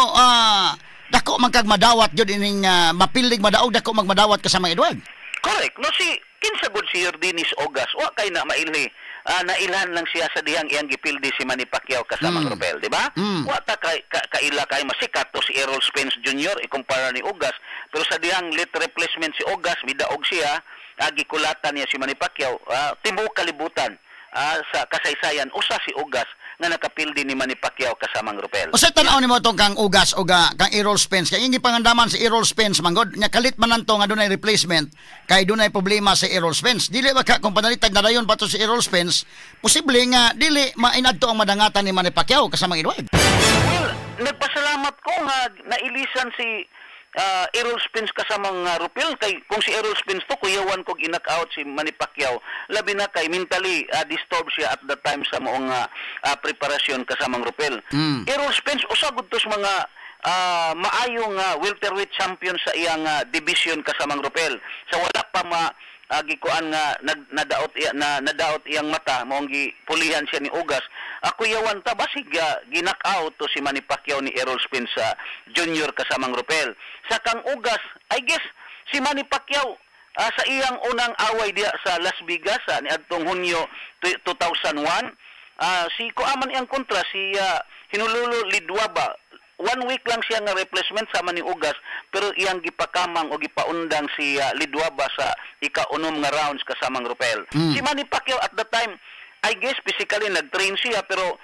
dako man kag madawat jud ining mapilig madaog dako magmadawat Kasamang Edward. Correct. No si kinsa gud si Yordinis Ogas wa kay na mailhi. Nailan lang siya sa dihang iyang gipildi si Manny Pacquiao Kasamang Rupel, di ba? Wa ta kaila kay masikat to si Errol Spence Jr. ikumpara ni Ogas, pero sa dihang late replacement si Ogas midaog siya, gikulatan niya si Manny Pacquiao, tibuok kalibutan sa kasaysayan usa si Ogas nga nakapildi ni Manny Pacquiao Kasamang Rupel. Usa tan-aw nimo tong kang Ugas o kang Errol Spence kay ingi pangandaman si Errol Spence manggod nya kalit man nanto nga dunay replacement kay dunay problema si Errol Spence. Dili ba ka kung panalitag na dayon pa to si Errol Spence, posible nga dili mainadto ang madangatan ni Manny Pacquiao Kasamang Edward. Well, nagpasalamat ko nga nailisan si Errol Spence Kasamang Rupel kay kung si Errol Spence to kuyawan kog in-knock-out si Manny Pacquiao labi na kay mentally disturbed siya at that time sa moong preparasyon Kasamang Rupel. Errol Spence usa gud tos mga maayong welterweight champion sa iyang division Kasamang Rupel. Sa wala pa gikuan nga nadaot iyang mata moong gipulihan siya ni Ugas. Kuyawan ta basig ginak-out to si Manny Pacquiao ni Errol Spence Jr. Kasamang Rupel. Sa kang Ugas, I guess si Manny Pacquiao sa iyang unang away diya sa Las Vegas ni adtong Hunyo 2001, si kuaman iyang kontra si Hinululo Lidwaba. 1 week lang siya nga replacement sama ni Ugas, pero iyang gipakamang o gipaundang si Lidwaba sa ika-unom nga rounds Kasamang Rupel. Si Manny Pacquiao at the time, I guess physically nag-train siya pero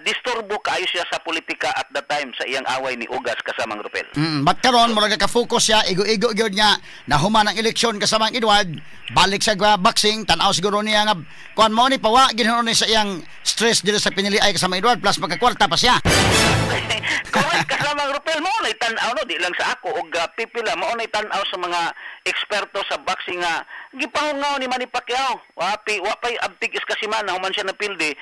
disturbo kaayo siya sa politika at the time sa iyang away ni Ugas Kasamang Rupel. But karon mura ka focus siya igo-igo gyud niya nahuman ang eleksyon Kasamang Edward, balik sa boxing, tan-aw siguro niya nga kuan mo ni pawa ginhon ni sa iyang stress dito sa piniliay Kasamang Edward plus magkakwarta pa siya. Correct, Kasamang Rupel mo na tan-aw no di lang sa ako og pipila mo na tan-aw sa mga eksperto sa boxing nga gipahungaw ni Manny Pacquiao. Wa pay abtig is kasi man human siya napildi,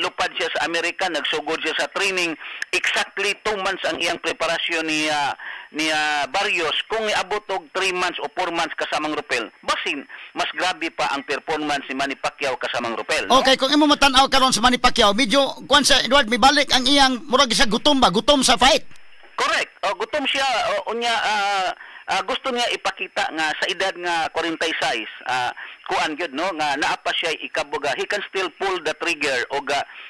lupad siya sa Amerika, nagsugod siya sa training. Exactly 2 months ang iyang preparasyon ni Barrios. Kung iabot og 3 months o 4 months Kasamang Rupel, basin mas grabe pa ang performance ni Manny Pacquiao Kasamang Rupel. No? Okay, kung imo matanaw karon sa Manny Pacquiao, medyo kuan sa Edward mibalik ang iyang murag sa gutom sa fight. Correct. Gutom siya unya gusto niya ipakita nga sa edad nga 46 kuan gyud no nga naa pa siya ikabuga, he can still pull the trigger o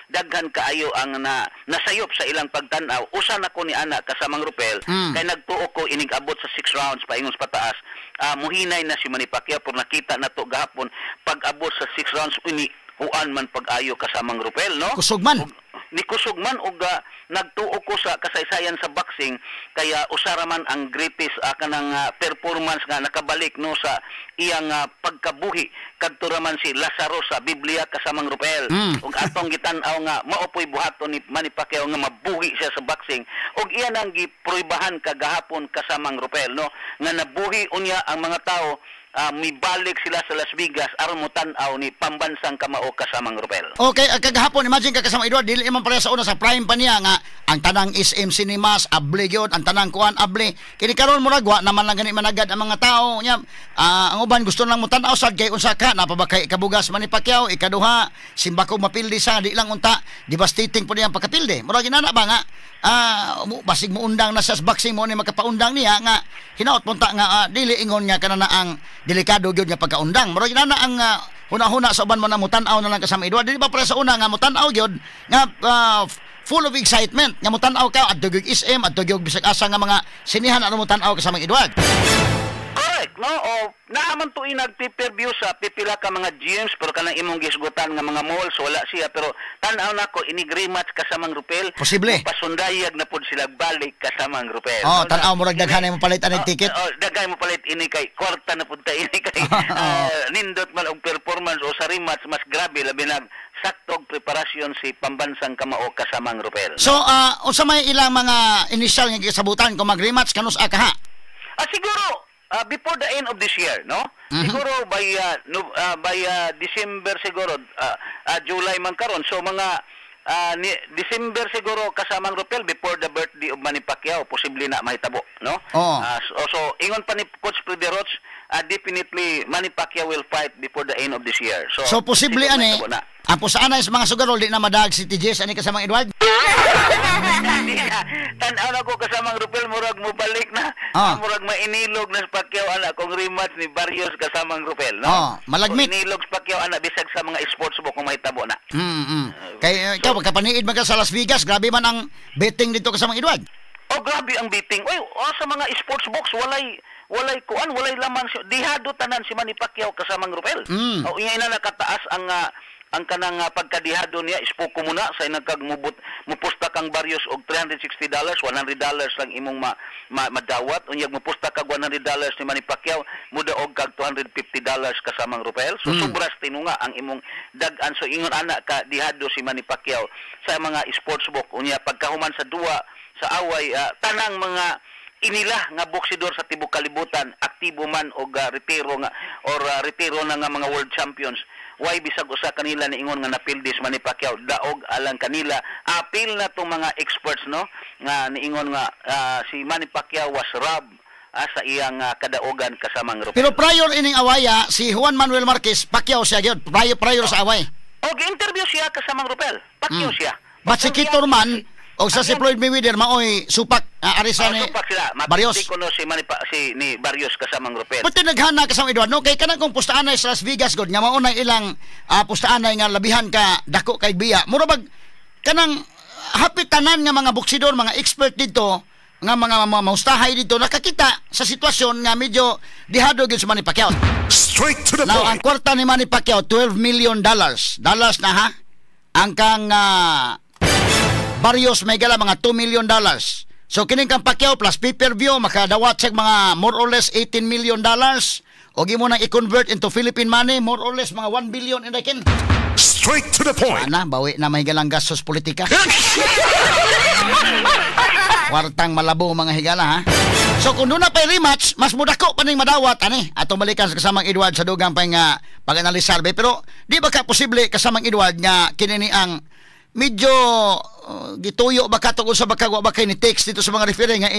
daghan kaayo ang nasayop sa ilang pagtan-aw. Usa na ko ni ana Kasamang Rupel kay nagtuo ko inig-abot sa 6 rounds paingon sa pataas. Muhinay na si Manny Pacquiao pero nakita na to gahapon pag-abot sa 6 rounds huan man pag-ayo Kasamang Rupel, no? Kusugman. Ni kusugman og nagtuo ko sa kasaysayan sa boxing kaya usara man ang greatest kanang performance nga nakabalik no sa iyang pagkabuhi kadto raman si Lazaro sa Biblia Kasamang Rupel. Ug atong gitan-aw nga maopoy buhaton ni Manny Pacquiao nga mabuhi siya sa boxing ug iyan ang giproybahan kagahapon Kasamang Rupel no nga nabuhi unya ang mga tao mibalik sila sa Las Vegas aron mo tan-aw ni pambansang kamao kasamang Rupel. Okay, kagahapon imagine ka kasama Edward dili man pareha sa una sa prime pa niya nga ang tanang SM Cinemas abli gyud, ang tanang kuan abli. Kini karon murag wa naman lang gani managad ang mga tao nya. Ang uban gusto lang mo tan-aw sad kay unsa ka napabakay ikabugas Manny Pacquiao, ikaduha simbako mapildi sa di lang unta devastating po niyang pagkapildi. Murag inana ba nga basig mo undang na sa boxing mo ni makapaundang niya nga hinaot punta nga dili ingon nga kanana ang delikado gyud nga pagkaundang. Murag inana ang huna-huna sa uban mo na mutan-aw na lang kasama Edward. Dili ba para sa una nga mutan-aw gyud nga full of excitement nga mutan-aw ka adto gyud SM adto gyud bisag asa nga mga sinihan ano mutan-aw kasama Edward. Correct, no? O naaman to nag-pay-per-view sa pipila ka mga gyms pero kanang imong gisgutan nga mga malls wala siya pero tan-aw nako inig rematch kasamang Rupel. Posible. Pasundayag na pud sila balik kasamang Rupel. Oh, tan-aw murag daghan mo palit ang ticket. Daghay mo palit ini kay kwarta na pud ta ini kay nindot man og performance o sa rematch mas grabe labi na saktog preparasyon si pambansang kamao kasamang Rupel. So, unsa may ilang mga initial nga gisabutan kung mag-rematch kanus ka ha? Siguro before the end of this year, no? Siguro by December siguro, July man karon. So mga December siguro kasamang Rupel before the birthday of Manny Pacquiao, posible na mahitabo, no? Oh. So ingon pa ni Coach Freddy Roach, definitely Manny Pacquiao will fight before the end of this year. So posible ani. Ang pusaan ay sa mga sugarol di na madag si TJS ani kasamang Edward. Tan-aw na ko kasamang Rupel murag mo balik na murag mainilog na sa Pacquiao ana kung rematch ni Barrios kasamang Rupel, no? Malagmit. Inilog sa Pacquiao ana bisag sa mga sports book kung mahitabo na. Kay ikaw pagkapaniid man ka sa Las Vegas, grabe man ang betting dito kasamang Edward. Oh, grabe ang betting. Oy, sa mga sports books walay laman dihado tanan si Manny Pacquiao kasamang Rupel. O ingay na nakataas ang kanang pagkadihado niya ispoko muna sa inagkag mupusta kang Barrios og $360, $100 lang imong madawat unyag mupusta kag $100 ni Manny Pacquiao mudaog kag $250 kasamang Rupel. So sobras tinunga ang imong dag-an. So ingon ana ka dihado si Manny Pacquiao sa mga sports book unya pagkahuman sa duwa sa away tanang mga inila nga boksidor sa tibok kalibutan aktibo man og retiro nga or retiro na nga mga world champions why bisag usa kanila ni ingon nga napildis Manny Pacquiao daog alang kanila apil na tong mga experts no nga niingon nga si Manny Pacquiao was robbed sa iyang kadaogan kasamang Rupel. Pero prior ining awaya si Juan Manuel Marquez Pacquiao siya gyud prior sa away. Og interview siya kasamang Rupel. Pacquiao siya. But si Kitorman o sa si Floyd Mayweather maoy supak arisa ni supak sila Barrios ko no si ni Barrios kasamang Rupel. Pati naghana kasama Edward no kay kanang kung pustaanay sa Las Vegas god nga mao na ilang pustaanay nga labihan ka dako kay biya mura bag kanang hapit tanan nga mga boksidor mga expert dito nga mga maustahay dito nakakita sa sitwasyon nga medyo dihado gyud si Manny Pacquiao. Straight to the Now, point. ang kwarta ni Manny Pacquiao $12 million. Dollars na ha. Ang kang Barrios may gala mga $2 million. So kining kang Pacquiao plus pay-per-view makadawat sa mga more or less $18 million. O gi mo nang i-convert into Philippine money more or less mga 1 billion in reckon. Straight to the point. Ana bawi na may galang gastos politika. Wartang malabo mga higala ha. So kung doon na pa'y rematch, mas mudako pa ning madawat ani. Atong balikan sa kasamang Edward sa dugang pa nga pag-analisar be. Pero di ba ka posible kasamang Edward nga kinini ang medyo gituyo ba katong usa ba kagwa ba kay ni text dito sa mga referee nga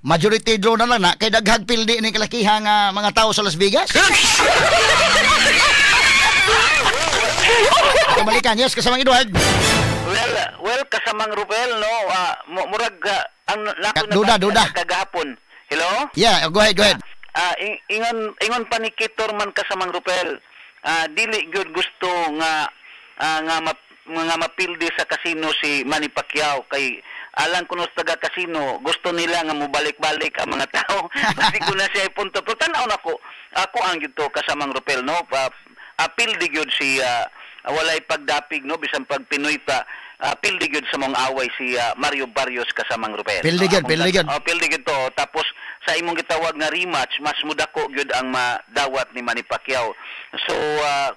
majority draw na lang na kay daghag pildi ni kalakiha nga mga tao sa Las Vegas. Balikan yes kasamang Edward. Well kasamang Rupel no murag ang duda kagahapon. Hello? Yeah, go ahead. Ingon pa ni Kitorman kasamang Rupel. Dili gyud gusto nga mapildi sa kasino si Manny Pacquiao kay alang kuno sa taga kasino gusto nila nga mobalik-balik ang mga tao kasi ko na siya punto pero tan-aw nako ako ang gito kasamang Rupel no pildi gyud si walay pagdapig no bisan pag Pinoy pa pildi gyud sa mong away si Mario Barrios kasamang Rupel. Pildi gyud. Pildi gyud to tapos sa imong gitawag nga rematch mas mudako gyud ang madawat ni Manny Pacquiao. So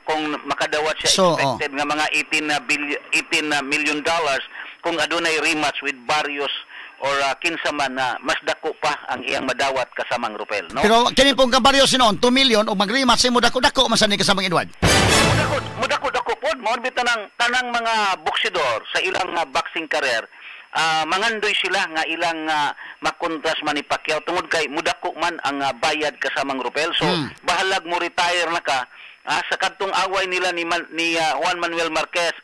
kung makadawat siya expected nga mga $18 million kung adunay rematch with Barrios or kinsa man na mas dako pa ang iyang madawat kasamang Rupel, no? Pero kini pong kabaryo sinon 2 million o mag-rematch mo dako-dako man ni kasamang Edward. Mudako pod mo tanang mga boksidor sa ilang boxing career. Mangandoy sila nga ilang makontras man ni Pacquiao tungod kay mudako man ang bayad kasamang Rupel. So bahalag mo retire na ka sa kadtong away nila ni Juan Manuel Marquez.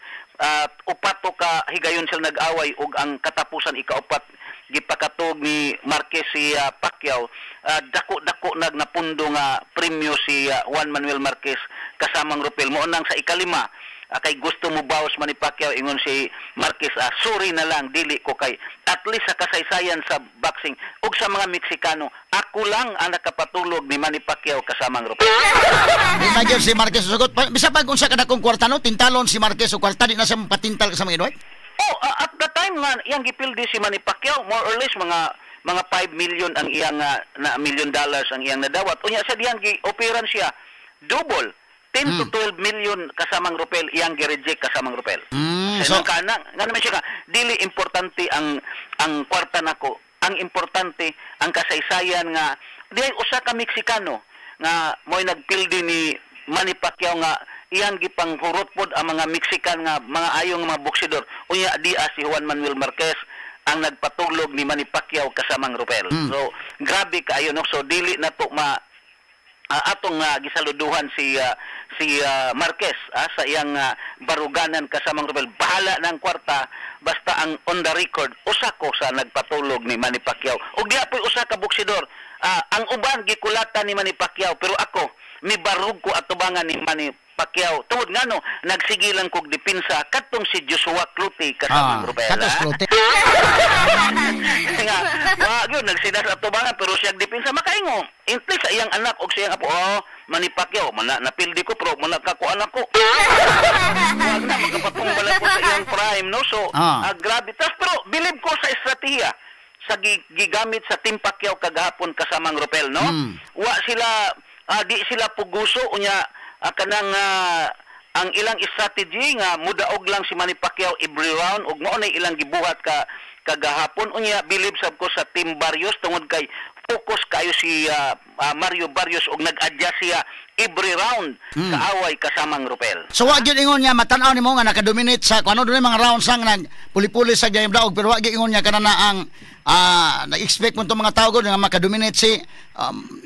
Upato ka higayon sila nag-away ug ang katapusan ikaupat gipakatog ni Marquez si Pacquiao. Dako-dako napundo nga premyo si Juan Manuel Marquez kasamang Rupel mo nang sa ikalima. Kay gusto mo bawas man ni Pacquiao ingon si Marquez, sorry na lang dili ko kay at least sa kasaysayan sa boxing ug sa mga Meksikano ako lang ang nakapatulog ni Manny Pacquiao kasamang Rupel. Imagine si Marquez sugot bisa pag unsa kada kong kwarta no tintalon si Marquez o kwarta di na siya patintal kasamang Edward. At the time nga iyang gipildi si Manny Pacquiao more or less mga 5 million ang iyang na $1 million ang iyang nadawat. Unya sa diyan gi-operan siya double 10 to 12 million kasamang Rupel iyang gi-reject kasamang Rupel. So kana nga naman siya ka dili importante ang kwarta nako. Ang importante ang kasaysayan nga di usa ka Meksikano nga mo'y nagpildi ni Manny Pacquiao nga iyang gipanghurot pod ang mga Mexican nga mga ayong mga boksidor. Unya di si Juan Manuel Marquez ang nagpatulog ni Manny Pacquiao kasamang Rupel. So grabe kaayo no. So dili na to atong gisaluduhan si Marquez sa iyang baruganan kasamang Rupel. Bahala ng kwarta basta ang on the record usa ko sa nagpatulog ni Manny Pacquiao. Ug diha po'y usa ka boksidor. Ang uban gikulatan ni Manny Pacquiao pero ako mibarug ko atubangan ni Manny Pacquiao. Tungod nga no, nagsigilan kog depensa katong si Joshua Cloutey kasamang Rupel. Katos Cloutey. Nga, yun, nagsinas atubangan pero siya depensa makaingo. Intli sa iyang anak og siyang apo, Manny Pacquiao, napildi ko pero manakakuan ako. Wag na magkapatumbala ko sa iyang prime, no? So, grabe. Pero believe ko sa estratehiya sa gigamit sa Team Pacquiao kagahapon kasamang Rupel, no? Wa sila di sila puguso unya kanang ang ilang strategy nga mudaog lang si Manny Pacquiao every round ug mao na ilang gibuhat kagahapon unya believe sab ko sa Team Barrios tungod kay focus kayo si Mario Barrios ug nag-adjust siya every round kaaway kasamang Rupel. So wa gyud ingon niya matan-aw nimo nga naka-dominate sa kuno dunay mga rounds sang nagpuli-puli sa game daog pero wa gyud ingon niya kanana ang na-expect mo itong mga tao nga makadominate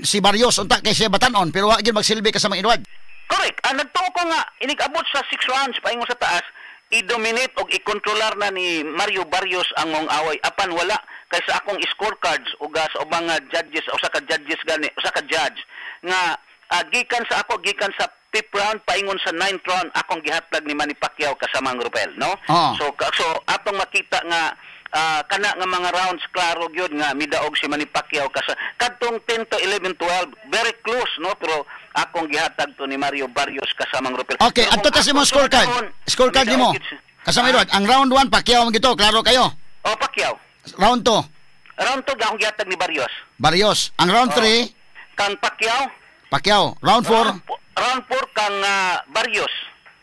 si Barrios unta kay siya batanon pero wa gyud magsilbi kasamang Edward. Correct. Nagtuo ko nga inig-abot sa 6 rounds paingon sa taas i-dominate o i-controller na ni Mario Barrios ang mong away apan wala kaysa akong scorecards o sa ubang judges o sa ka judge nga gikan sa 5th round paingon sa 9th round akong gihatag ni Manny Pacquiao kasamang Rupel, no? So atong makita nga kana nga mga rounds klaro gyud nga midaog si Manny Pacquiao kadtong 10 to 11 12 very close, no? Pero akong gihatag to ni Mario Barrios kasamang Rupel. Okay, adto ta si mo scorecard nimo kasamang Edward ang round 1 Pacquiao man gito klaro kayo. Pacquiao. Round 2 akong gihatag ni Barrios ang round 3 kang Pacquiao round 4 round 4 kang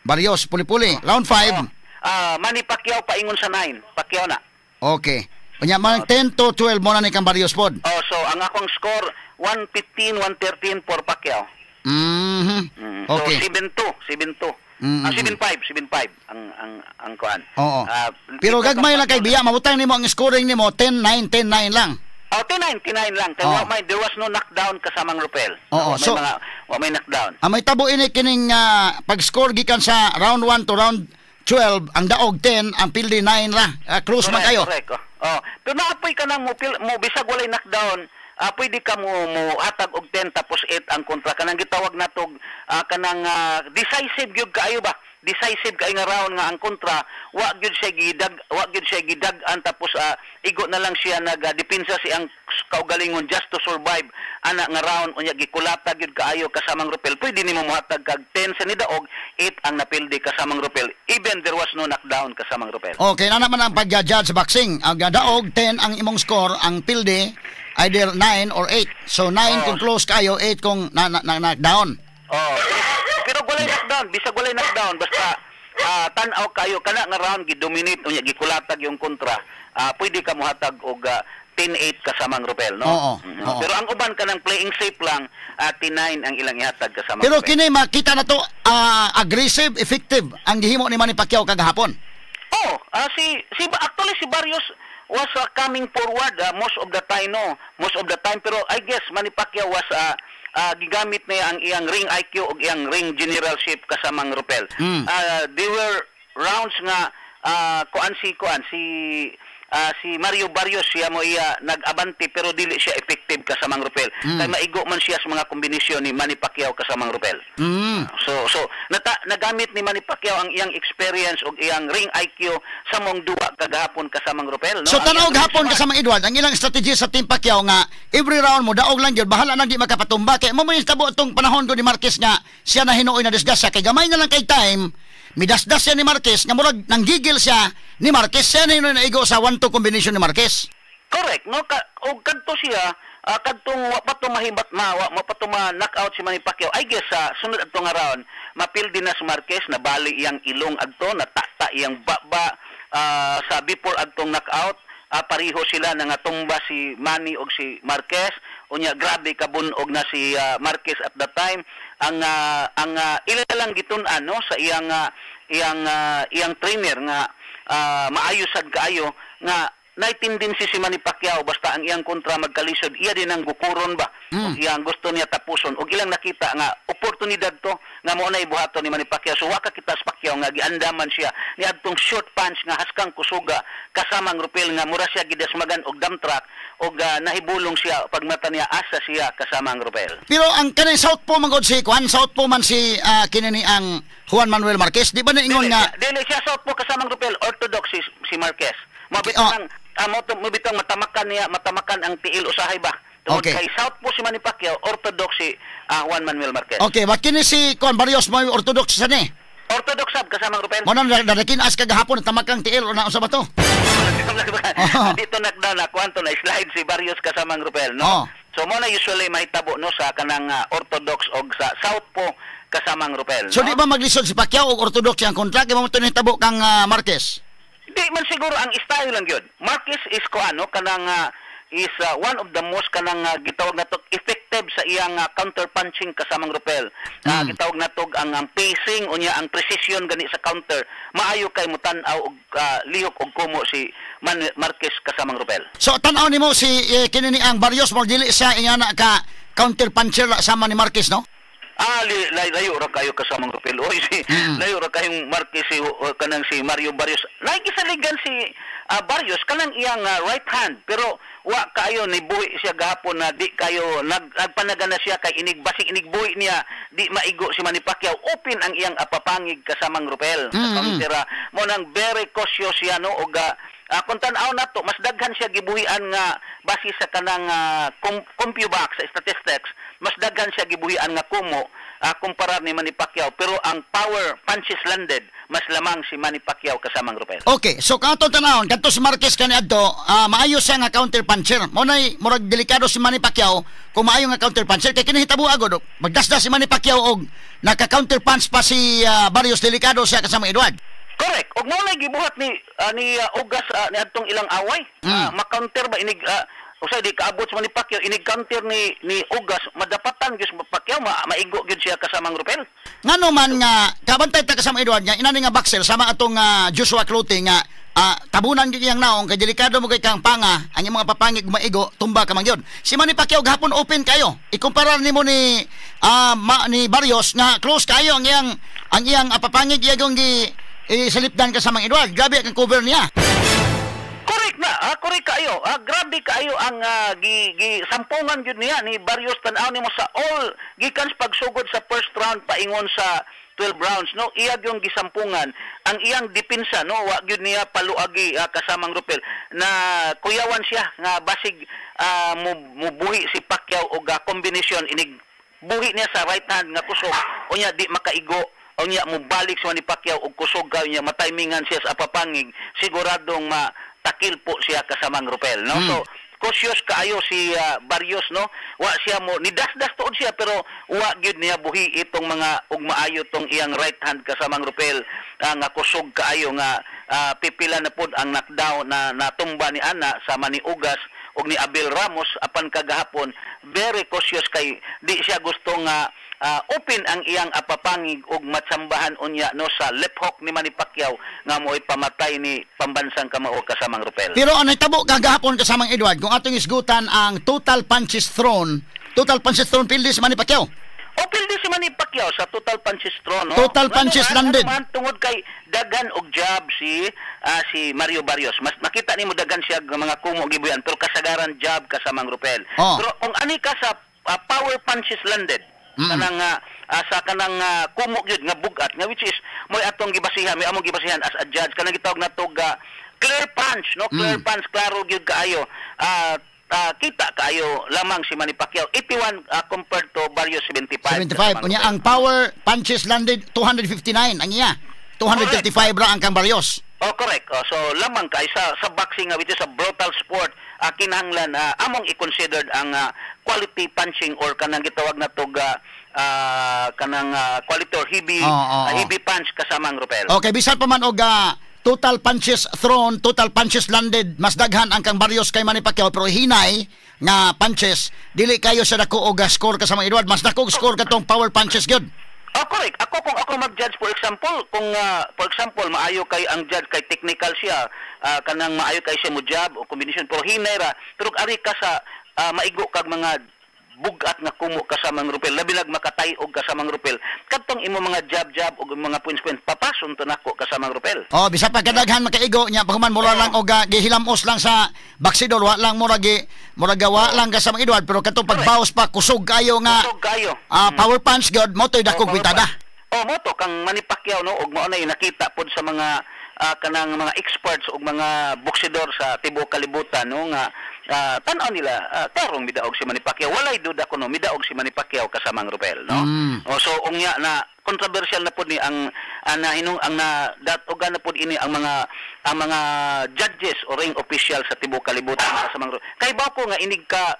Barrios puli-puli round 5 Manny Pacquiao paingon sa 9 Pacquiao na. Okay. Unya man 10 to 12 mo na ni kang Barrios pod. So ang akong score 115 113 for Pacquiao. Okay. So 7-2. 7-5 ang kuan. Oo. Pero gagmay lang kay biya mabutang nimo ang scoring nimo 10-9 lang. 10-9 lang. There was no knockdown kasamang Rupel. So may knockdown. May tabo ini kining pag-score gikan sa round 1 to round 12 ang daog 10 ang pildi 9 ra. Close man kayo. Correct. Pero naapoy ka nang mo bisag walay knockdown. Pwede ka mo hatag og 10 tapos 8 ang kontra kanang gitawag natog kanang decisive gyud kaayo ba? Decisive kay nga round nga ang kontra wa gyud siya gidag-an tapos igo na lang siya nagdepensa siyang kaugalingon just to survive ana nga round unya gikulata gyud kaayo kasamang Rupel. Pwede nimo mohatag kag 10 sa nidaog 8 ang napildi kasamang Rupel even there was no knockdown kasamang Rupel. Okay, na naman ang pag-judge sa boxing. Ang daog 10 ang imong score, ang pildi either 9 or 8. So 9 kung close kayo, 8 kung knockdown. Pero walay knockdown, bisag walay knockdown basta tan-aw kayo kana nga round gidominate unya gikulatag yung kontra, pwede ka mohatag og 10-8 kasamang Rupel, no? Oo. Pero ang uban kanang playing safe lang, 10-9 ang ilang ihatag kasamang Pero Rupel. kini makita na to aggressive, effective ang gihimo ni Manny Pacquiao kagahapon. Oh, actually si Barrios was coming forward most of the time, no? Most of the time, pero I guess Manny Pacquiao was gigamit niya ang iyang ring IQ o iyang ring generalship kasamang Rupel. They were rounds nga si Mario Barrios siya mo nag-abante pero dili siya effective kasamang Rupel. Kay maigo man siya sa mga kombinasyon ni Manny Pacquiao kasamang Rupel. So nagamit ni Manny Pacquiao ang iyang experience ug iyang ring IQ sa mong duwa kagahapon kasamang Rupel, no? So tanaw gahapon kasamang Edward, ang ilang strategy sa Team Pacquiao nga every round mo daog lang gyud, bahala nang di makapatumba kay mo tabo atong panahon ko ni Marquez nga siya na hinuoy na disgasta kay gamay na lang kay time. Midasdas siya ni Marquez, nga murag nanggigil siya ni Marquez, siya na naigo sa 1-2 combination ni Marquez. Correct, no? O kadto siya, kadtong wapato mahibat mapato ma-knockout si Manny Pacquiao. I guess sunod adto nga round, mapildi na si Marquez, na bali iyang ilong adto, natata iyang baba sa before adtong knockout. Pariho sila nga tumba si Manny og si Marquez. Unya grabe kabunog na si Marquez at that time. Ang ilalang gitun-an, no, sa iyang trainer nga maayo sad kaayo nga naitindin si Manny Pacquiao basta ang iyang kontra magkalisod, iya din ang gukuron ba? Iyang gusto niya tapuson og ilang nakita nga oportunidad to nga mo na ibuhaton ni Manny Pacquiao. So waka kita sa Pacquiao nga giandaman siya ni adtong short punch nga haskang kusuga kasamang Rupel nga mura siya gidasmagan og dump truck og nahibulong siya pagmata niya asa siya kasamang Rupel. Pero ang kanang southpaw man gud si southpaw man si kinini ang Juan Manuel Marquez, di ba na ingon nga dili siya southpaw kasamang Rupel, orthodox si Marquez. Mabitang matamakan ang tiil usahay ba? Okay. Kay southpaw si Manny Pacquiao, orthodox si Juan Manuel Marquez. Okay, wa kini si Juan Barrios mo orthodox sa ni. Orthodox sab kasamang Rupel. Mo nang dadakin-as kagahapon tamakang tiil o na usa ba to? Dito nagdana kwanto na slide si Barrios kasamang Rupel, no? So mo na usually mahitabo no sa kanang orthodox og sa southpaw kasamang Rupel, So no? di ba maglisod si Pacquiao og orthodox ang kontra kay mo to nahitabo kang Marquez? Di man siguro ang style lang yun. Marquez is kanang is one of the most kanang gitawag nato effective sa iyang counter-punching kasamang Rupel. Gitawag nato ang pacing unya ang precision gani sa counter. Maayo kay mutan-aw og lihok og kumo si Marquez kasamang Rupel. So tan-aw nimo si kinini ang Barrios mo dili siya ingana ka counter-puncher sama ni Marquez, no? Layo ra kayo kasamang Rupel. Oy, layo ra kayong Marquez kanang si Mario Barrios. Naikisaligan si Barrios kanang iyang right hand pero wa kayo ni buhi siya gahapon na di kayo nagpanagana siya kay basig inigbuhi niya di maigo si Manny Pacquiao. Open ang iyang apapangig kasamang Rupel. Pangtira mo nang very cautious siya, no, og kung tan-aw nato mas daghan siya gibuhian nga base sa kanang CompuBox sa statistics, mas daghan siya gibuhian nga kumo kumpara ni Manny Pacquiao, pero ang power punches landed mas lamang si Manny Pacquiao kasamang Rupel. Okay, so kanto tanawon kadto si Marquez kaniadto maayo siya nga counter puncher. Mo nay murag delikado si Manny Pacquiao kung maayo nga counter puncher kay kinahitabo agod magdasdas si Manny Pacquiao og naka-counter punch pa si Barrios, delikado siya kasama Edward. Correct. Og mo nay gibuhat ni Ugas ni adtong ilang away. Ma-counter ba inig usay di kaabot sa Manny Pacquiao inig counter ni Ugas, madapatan gyud sa Pacquiao maigo gyud siya kasamang Rupel. Ngano man nga kabantay ta kasama Edward nga inani nga boxer sama atong Joshua Clothing nga tabunan gyud iyang naong kay delikado mo kay kang panga ang imong papangig maigo tumba ka man gyud. Si Manny Pacquiao gahapon open kayo. Ikumpara nimo ni Barrios nga close kayo ang iyang papangig iyang salipdan kasamang Edward. Grabe ang cover niya. Correct na. Correct kayo. Grabe kayo ang sampungan gyud niya ni Barrios. Tan-aw nimo sa all gikan pagsugod sa first round paingon sa 12 rounds, no, iya yung gisampungan ang iyang depensa, no, wa gyud niya paluagi kasamang Rupel na kuyawan siya nga basig mubuhi si Pacquiao og combination inig buhi niya sa right hand nga kusog unya di makaigo unya mubalik si Manny Pacquiao og kusog unya matimingan siya sa papangig siguradong takil po siya kasamang Rupel, no. So cautious kaayo si Barrios, no? Wa siya mo nidasdas tuod siya pero wa gyud niya buhi itong mga ug maayo tong iyang right hand kasamang Rupel nga kusog kaayo nga pipila na pud ang knockdown na natumba ni ana sa ni Ugas ug ni Abel Ramos apan kagahapon. Very cautious kay di siya gusto nga open ang iyang apapangig ug matsambahan unya no sa left hook ni Manny Pacquiao nga mo'y pamatay ni pambansang kamao kasamang Rupel. Pero ang nagtabo kagahapon kasamang Edward, kung atong isgutan ang total punches thrown pildi si Manny Pacquiao. O pildi si Manny Pacquiao sa total punches thrown, no? Total punches landed. Tungod kay dagan og jab si Mario Barrios. Mas makita nimo dagan siya mga kumo gibuyan pero kasagaran jab kasamang Rupel. Pero kung ani ka sa power punches landed, kanang sa kanang kumo gyud nga bugat nga which is moy atong gibasihan, may among gibasihan as a judge kanang gitawag na tog clear punch, no? Clear punch, klaro gyud kaayo. Kita kaayo lamang si Manny Pacquiao 81 compared to Barrios 75. Unya ang power punches landed 259 ang iya. 235 ra ang kang Barrios. Oh, correct. So lamang kay sa boxing which is a brutal sport, kinahanglan among i-considered ang quality punching or kanang gitawag na tog kanang quality or heavy punch kasamang Rupel. Okay, bisan pa man og total punches thrown, total punches landed, mas daghan ang kang Barrios kay Manny Pacquiao pero hinay nga punches dili kayo sa dako og score kasamang Edward, mas dako og score katong power punches gyud. Oh, correct. Kung ako mag-judge for example, kung for example maayo kay ang judge kay technical siya, kanang maayo kay siya mo jab o combination pero hinay ra, pero ari ka sa maigo kag mga bugat nga kumo kasamang Rupel, labi lag makatay og kasamang Rupel. Kadtong imo mga jab og mga points papason to nako kasamang Rupel. Oh, bisa pa kadaghan makaigo nya pahuman mura lang og gihilamos lang sa baksidor, wa lang mura gawa lang kasamang Edward pero katong pagbawas pa kusog kayo nga. Kusog kayo. Power punch god mo toy dako kwitada. Oh, mo to kang Manny Pacquiao no og mao na nakita pod sa mga kanang mga experts ug mga boksidor sa tibuok kalibutan no nga tan-aw nila tarong midaog si Manny Pacquiao. Walay duda ko no midaog si Manny Pacquiao kasamang Rupel no. So unya na controversial na pud ni ang datugan na pud ini ang mga judges o ring official sa tibuok kalibutan kasamang Rupel. Kay ba ko nga inig ka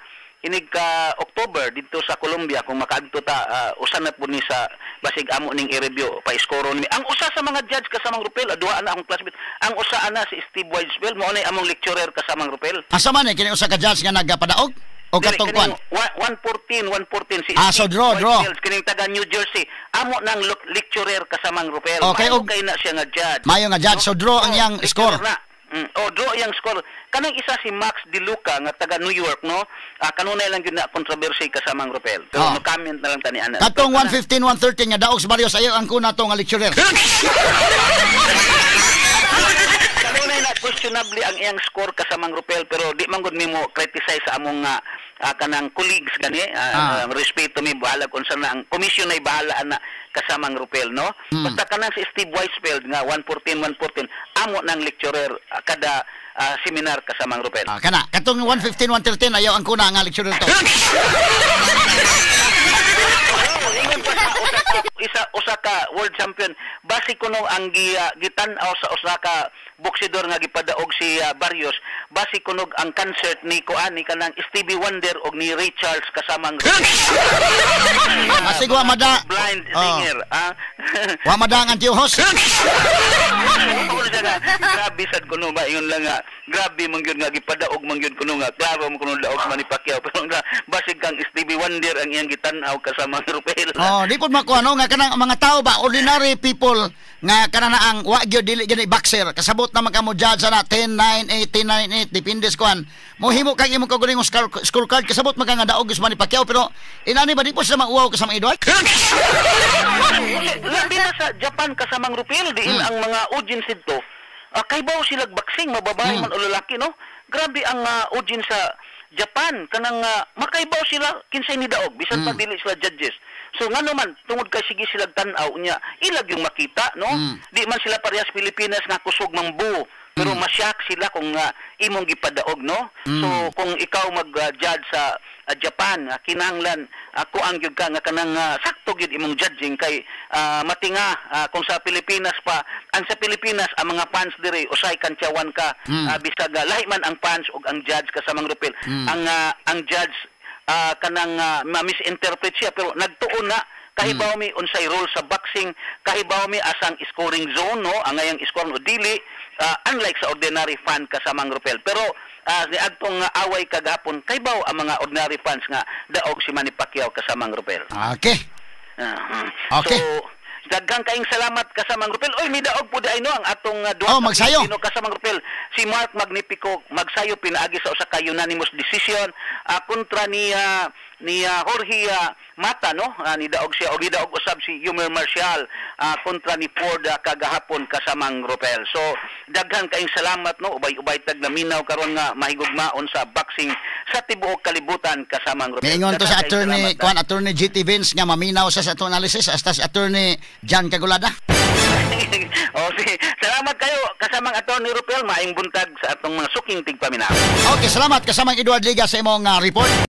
October dito sa Colombia kung makaadto ta usa na pud ni sa basig amo ning i-review pa iskoro ni ang usa sa mga judge kasamang Rupel duha na akong classmate ang usa ana si Steve Weisfeld mao nay among lecturer kasamang Rupel. Asa man kini usa ka judge nga nagapadaog o katong kwan 114 si so draw kining taga New Jersey amo nang lecturer kasamang Rupel. Okay, kay na siya nga judge mayo nga judge so draw ang iyang score. Draw yang score. Kanang isa si Max De Luca nga taga New York no. Kanunay lang gyud na controversy kasamang Rupel. Pero no comment na lang tani ana. Katong 115-113 nga daog sa Barrios ayo ang kuna to nga lecturer. Kanunay na questionably ang iyang score kasamang Rupel pero di man gud nimo criticize sa among kanang colleagues gani respeto mi bahala kun sa ang commission ay bahala na kasamang Rupel no. Basta kanang si Steve Weisfeld nga 114 amo nang lecturer kada seminar kasamang Rupel. Kana katong 115-113 ayaw ang kuna nga lecturer to. Usa ka world champion basi kuno ang gitan-aw sa usa ka boksidor nga gipadaog si Barrios basi kunog ang concert ni kuani kanang Stevie Wonder og ni Ray Charles kasamang Masigwa mada blind singer wa madang ang tiyos. Grabe sad kuno ba yun lang nga grabe man gyud nga gipadaog man gyud kuno nga klaro man kuno daog Manny Pacquiao pero nga basig kang Stevie Wonder ang iyang gitan-aw kasamang Rupel. Di pud makuano nga kanang mga tao ba ordinary people nga kana na ang wa gyud dili gani boxer kasabot na magkamo judge na 10-9 18-9 8 depende sa kuan mohimo kag imong kaguling scorecard kasabot magka nga daog Manny Pacquiao pero inani ba di po sa mauwaw kasama Edward? Labi na sa Japan kasamang Rupel diin ang mga audience dito kay bawo sila boxing mababae man o lalaki no grabe ang audience sa Japan kanang makaibaw sila kinsay ni daog bisan pa dili sila judges. So ngano man tungod kay sige sila tan-aw nya ilag yung makita no. Di man sila parehas Pilipinas nga kusog mangbu pero masyak sila kung imong gipadaog no. So kung ikaw mag-judge sa Japan kinahanglan ako ang gyud ka nga kanang sakto gyud imong judging kay matinga kung sa Pilipinas pa ang sa Pilipinas ang mga fans dire usay kantyawan ka bisag lahi man ang fans ug ang judge kasamang Rupel ang judge kanang ma-misinterpret siya pero nagtuon na kahibaw mi unsay rule sa boxing, kahibaw mi asang scoring zone no ang ngayang score o dili unlike sa ordinary fan kasamang Rupel. Pero ni adtong away kagapon kahibaw ang mga ordinary fans nga daog si Manny Pacquiao kasamang Rupel. Okay. Okay. So daghang kaayong salamat kasamang Rupel. Oy midaog po di no ang atong duha magsayo. Kasamang Rupel. Si Mark Magnifico magsayo pinaagi sa usa ka unanimous decision kontra ni Jorge Mata no ni daog siya og gidaog usab si Yumer Marcial kontra ni Ford kagahapon kasamang Rupel. So daghang kaayong salamat no ubay-ubay tag naminaw karon nga mahigugmaon sa boxing sa tibuok kalibutan kasamang Rupel. Mingon to sa attorney GT Vince nga maminaw sa ato analysis hasta si attorney Jan Cagulada. Okay, salamat kayo kasamang attorney Rupel maayong buntag sa atong mga suking tigpaminaw. Okay, salamat kasamang Edward Liga sa imong report.